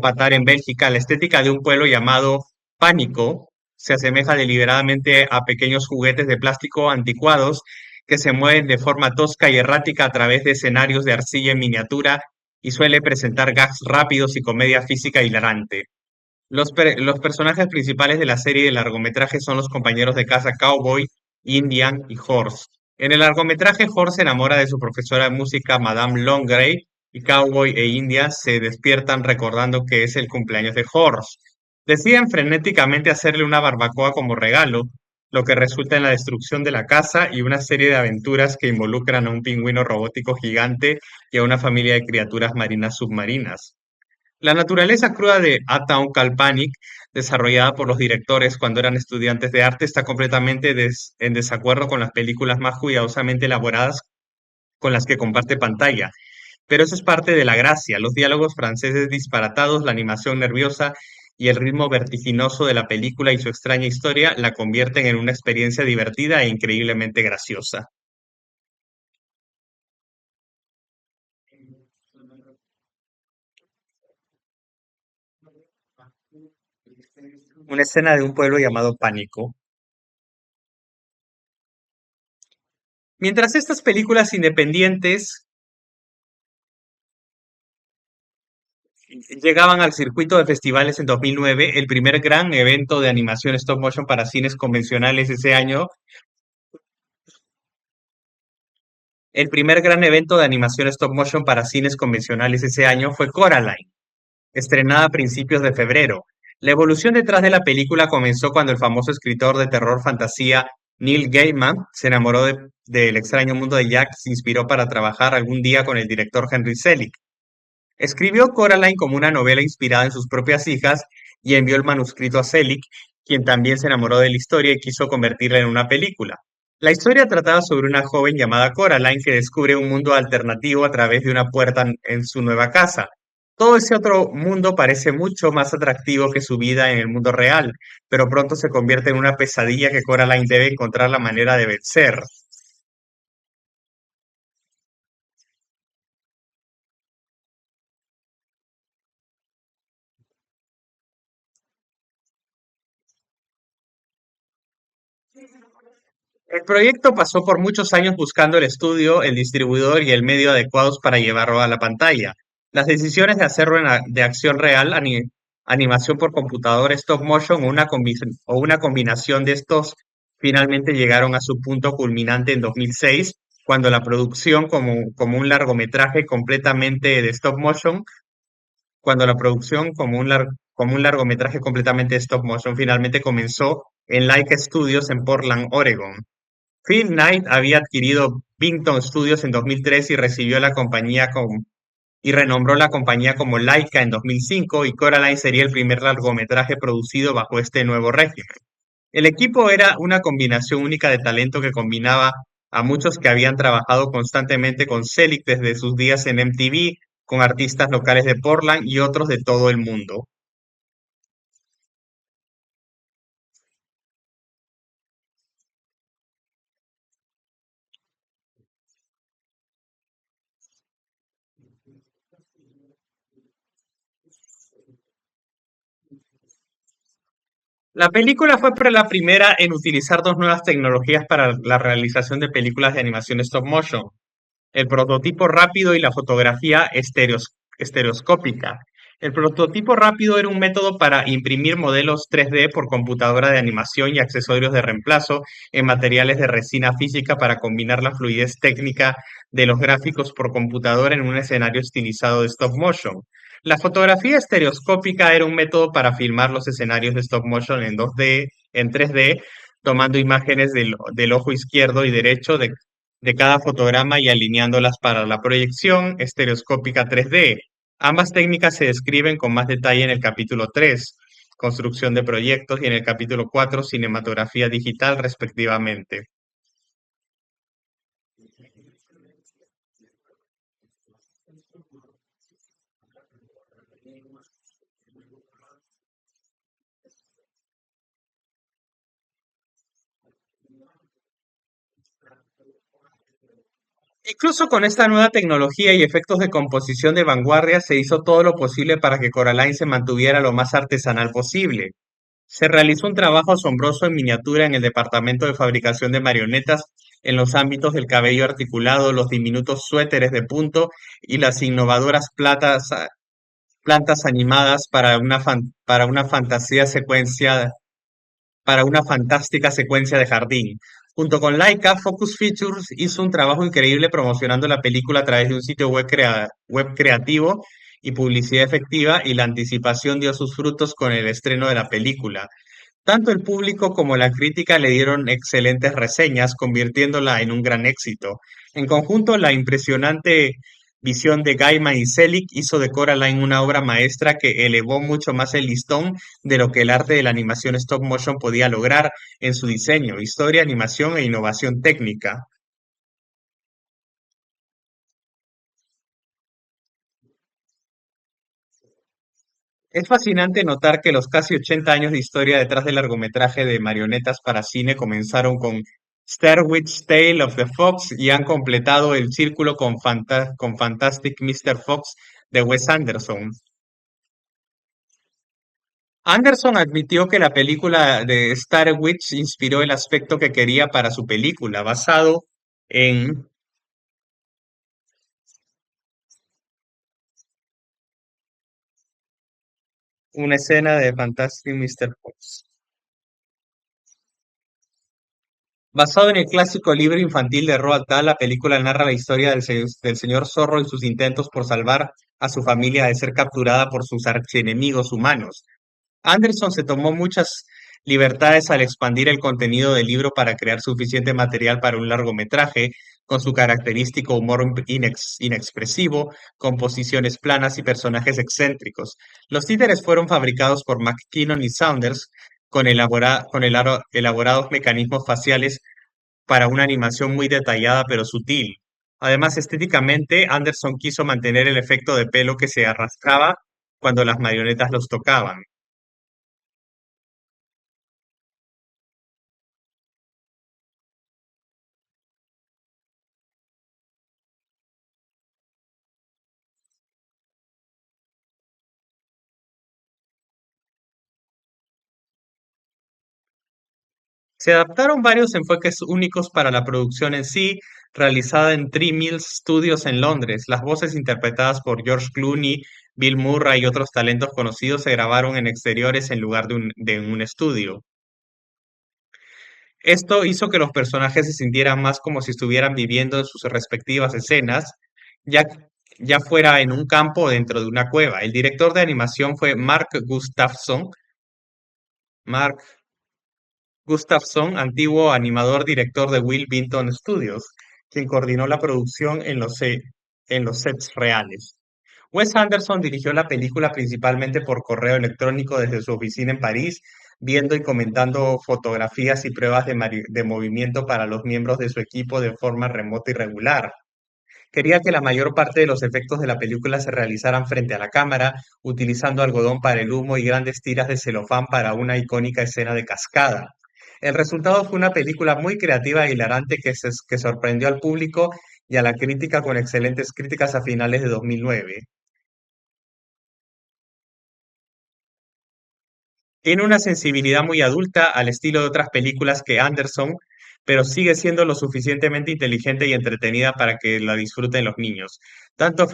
Speaker 1: Patar en Bélgica. La estética de un pueblo llamado Pánico se asemeja deliberadamente a pequeños juguetes de plástico anticuados que se mueven de forma tosca y errática a través de escenarios de arcilla en miniatura y suele presentar gags rápidos y comedia física hilarante. Los personajes principales de la serie de largometraje son los compañeros de casa Cowboy, Indian y Horse. En el largometraje, Horse se enamora de su profesora de música, Madame Longgrey, y Cowboy e India se despiertan recordando que es el cumpleaños de Horse. Deciden frenéticamente hacerle una barbacoa como regalo, lo que resulta en la destrucción de la casa y una serie de aventuras que involucran a un pingüino robótico gigante y a una familia de criaturas marinas submarinas. La naturaleza cruda de A Town Called Panic, desarrollada por los directores cuando eran estudiantes de arte, está completamente en desacuerdo con las películas más cuidadosamente elaboradas con las que comparte pantalla. Pero eso es parte de la gracia, los diálogos franceses disparatados, la animación nerviosa y el ritmo vertiginoso de la película y su extraña historia la convierten en una experiencia divertida e increíblemente graciosa. Una escena de un pueblo llamado Pánico. Mientras estas películas independientes llegaban al circuito de festivales en 2009, el primer gran evento de animación stop motion para cines convencionales ese año, el primer gran evento de animación stop motion para cines convencionales ese año fue Coraline, estrenada a principios de febrero. La evolución detrás de la película comenzó cuando el famoso escritor de terror fantasía Neil Gaiman se enamoró del extraño mundo de Jack y se inspiró para trabajar algún día con el director Henry Selick. Escribió Coraline como una novela inspirada en sus propias hijas y envió el manuscrito a Selick, quien también se enamoró de la historia y quiso convertirla en una película. La historia trataba sobre una joven llamada Coraline que descubre un mundo alternativo a través de una puerta en su nueva casa. Todo ese otro mundo parece mucho más atractivo que su vida en el mundo real, pero pronto se convierte en una pesadilla que Coraline debe encontrar la manera de vencer. El proyecto pasó por muchos años buscando el estudio, el distribuidor y el medio adecuados para llevarlo a la pantalla. Las decisiones de hacerlo de acción real, animación por computadora, stop motion o una combinación de estos finalmente llegaron a su punto culminante en 2006, cuando la producción como un largometraje completamente de stop motion, cuando la producción como un largometraje completamente de stop motion finalmente comenzó en Laika Studios en Portland, Oregon. Phil Knight había adquirido Bington Studios en 2003 y y renombró la compañía como Laika en 2005 y Coraline sería el primer largometraje producido bajo este nuevo régimen. El equipo era una combinación única de talento que combinaba a muchos que habían trabajado constantemente con Selick desde sus días en MTV, con artistas locales de Portland y otros de todo el mundo. La película fue la primera en utilizar dos nuevas tecnologías para la realización de películas de animación stop motion: el prototipo rápido y la fotografía estereoscópica. El prototipo rápido era un método para imprimir modelos 3D por computadora de animación y accesorios de reemplazo en materiales de resina física para combinar la fluidez técnica de los gráficos por computadora en un escenario estilizado de stop motion. La fotografía estereoscópica era un método para filmar los escenarios de stop motion en 2D, en 3D, tomando imágenes del ojo izquierdo y derecho de cada fotograma y alineándolas para la proyección estereoscópica 3D. Ambas técnicas se describen con más detalle en el capítulo 3, construcción de proyectos, y en el capítulo 4, cinematografía digital, respectivamente. Incluso con esta nueva tecnología y efectos de composición de vanguardia, se hizo todo lo posible para que Coraline se mantuviera lo más artesanal posible. Se realizó un trabajo asombroso en miniatura en el departamento de fabricación de marionetas, en los ámbitos del cabello articulado, los diminutos suéteres de punto y las innovadoras plantas animadas para una para una fantástica secuencia de jardín. Junto con Laika, Focus Features hizo un trabajo increíble promocionando la película a través de un sitio web creativo y publicidad efectiva, y la anticipación dio sus frutos con el estreno de la película. Tanto el público como la crítica le dieron excelentes reseñas, convirtiéndola en un gran éxito. En conjunto, la impresionante visión de Gaiman y Selick hizo de Coraline una obra maestra que elevó mucho más el listón de lo que el arte de la animación stop motion podía lograr en su diseño, historia, animación e innovación técnica. Es fascinante notar que los casi 80 años de historia detrás del largometraje de marionetas para cine comenzaron con Starwitch Tale of the Fox y han completado el círculo con, con Fantastic Mr. Fox de Wes Anderson. Anderson admitió que la película de Starwitch inspiró el aspecto que quería para su película, basado en una escena de Fantastic Mr. Fox. Basado en el clásico libro infantil de Roald Dahl, la película narra la historia del señor Zorro y sus intentos por salvar a su familia de ser capturada por sus archienemigos humanos. Anderson se tomó muchas libertades al expandir el contenido del libro para crear suficiente material para un largometraje, con su característico humor inexpresivo, composiciones planas y personajes excéntricos. Los títeres fueron fabricados por McKinnon y Saunders con, elaborados mecanismos faciales para una animación muy detallada pero sutil. Además, estéticamente, Anderson quiso mantener el efecto de pelo que se arrastraba cuando las marionetas los tocaban. Se adaptaron varios enfoques únicos para la producción en sí, realizada en Three Mills Studios en Londres. Las voces interpretadas por George Clooney, Bill Murray y otros talentos conocidos se grabaron en exteriores en lugar de en un estudio. Esto hizo que los personajes se sintieran más como si estuvieran viviendo en sus respectivas escenas, ya, ya fuera en un campo o dentro de una cueva. El director de animación fue Mark Gustafson, antiguo animador director de Will Binton Studios, quien coordinó la producción en los sets reales. Wes Anderson dirigió la película principalmente por correo electrónico desde su oficina en París, viendo y comentando fotografías y pruebas de movimiento para los miembros de su equipo de forma remota y regular. Quería que la mayor parte de los efectos de la película se realizaran frente a la cámara, utilizando algodón para el humo y grandes tiras de celofán para una icónica escena de cascada. El resultado fue una película muy creativa e hilarante que sorprendió al público y a la crítica con excelentes críticas a finales de 2009. Tiene una sensibilidad muy adulta al estilo de otras películas que Anderson, pero sigue siendo lo suficientemente inteligente y entretenida para que la disfruten los niños. Tanto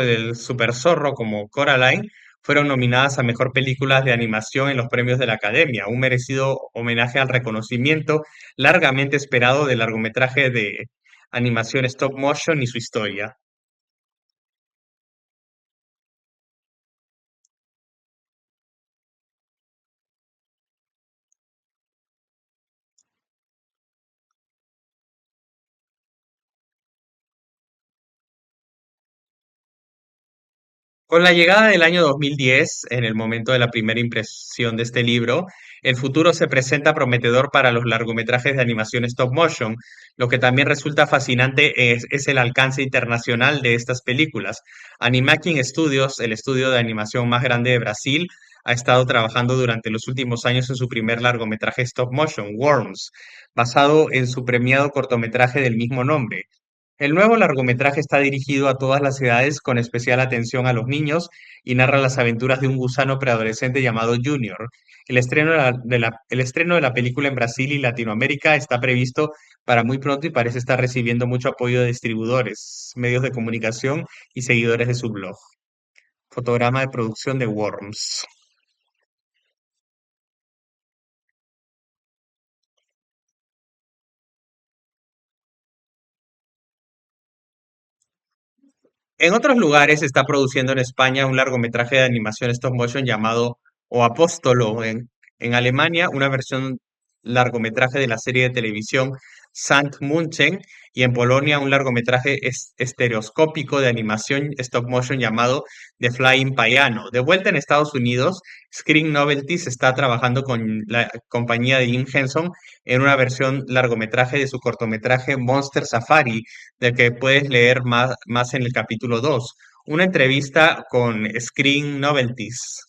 Speaker 1: el Super Zorro como Coraline fueron nominadas a Mejor Películas de Animación en los premios de la Academia, un merecido homenaje al reconocimiento largamente esperado del largometraje de animación stop motion y su historia. Con la llegada del año 2010, en el momento de la primera impresión de este libro, el futuro se presenta prometedor para los largometrajes de animación stop motion. Lo que también resulta fascinante es el alcance internacional de estas películas. Animaking Studios, el estudio de animación más grande de Brasil, ha estado trabajando durante los últimos años en su primer largometraje stop motion, Worms, basado en su premiado cortometraje del mismo nombre. El nuevo largometraje está dirigido a todas las edades con especial atención a los niños y narra las aventuras de un gusano preadolescente llamado Junior. El estreno de la película en Brasil y Latinoamérica está previsto para muy pronto y parece estar recibiendo mucho apoyo de distribuidores, medios de comunicación y seguidores de su blog. Fotograma de producción de Worms. En otros lugares se está produciendo en España un largometraje de animación stop motion llamado O Apóstolo. En Alemania, una versión largometraje de la serie de televisión Sant Munchen. Y en Polonia, un largometraje estereoscópico de animación stop motion llamado The Flying Piano. De vuelta en Estados Unidos, Screen Novelties está trabajando con la compañía de Jim Henson en una versión largometraje de su cortometraje Monster Safari, del que puedes leer más en el capítulo 2. Una entrevista con Screen Novelties.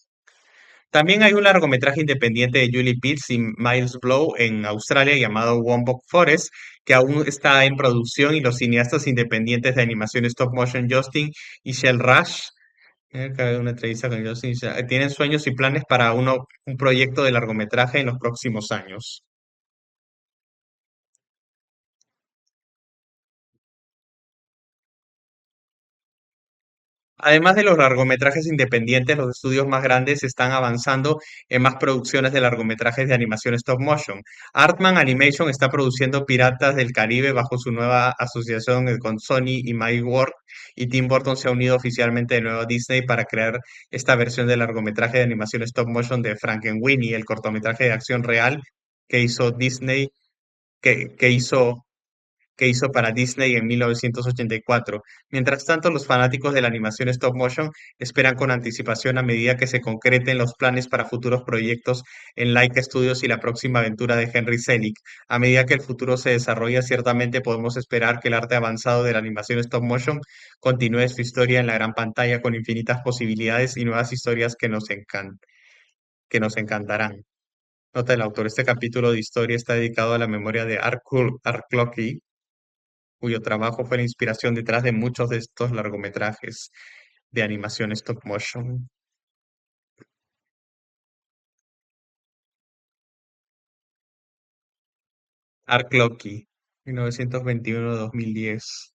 Speaker 1: También hay un largometraje independiente de Julie Pitts y Miles Blow en Australia llamado Wombok Forest, que aún está en producción y los cineastas independientes de animación stop motion Justin y Shell Rush, que hay una entrevista con Justin, tienen sueños y planes para un proyecto de largometraje en los próximos años. Además de los largometrajes independientes, los estudios más grandes están avanzando en más producciones de largometrajes de animación stop motion. Artman Animation está produciendo Piratas del Caribe bajo su nueva asociación con Sony y MyWorld, y Tim Burton se ha unido oficialmente de nuevo a Disney para crear esta versión de largometraje de animación stop motion de Frankenweenie, el cortometraje de acción real que hizo Disney, que hizo para Disney en 1984. Mientras tanto, los fanáticos de la animación stop motion esperan con anticipación a medida que se concreten los planes para futuros proyectos en Laika Studios y la próxima aventura de Henry Selick. A medida que el futuro se desarrolla, ciertamente podemos esperar que el arte avanzado de la animación stop motion continúe su historia en la gran pantalla con infinitas posibilidades y nuevas historias que nos encantarán. Nota del autor: este capítulo de historia está dedicado a la memoria de Art Clocky, cuyo trabajo fue la inspiración detrás de muchos de estos largometrajes de animación stop motion. Art Clocky, 1921-2010.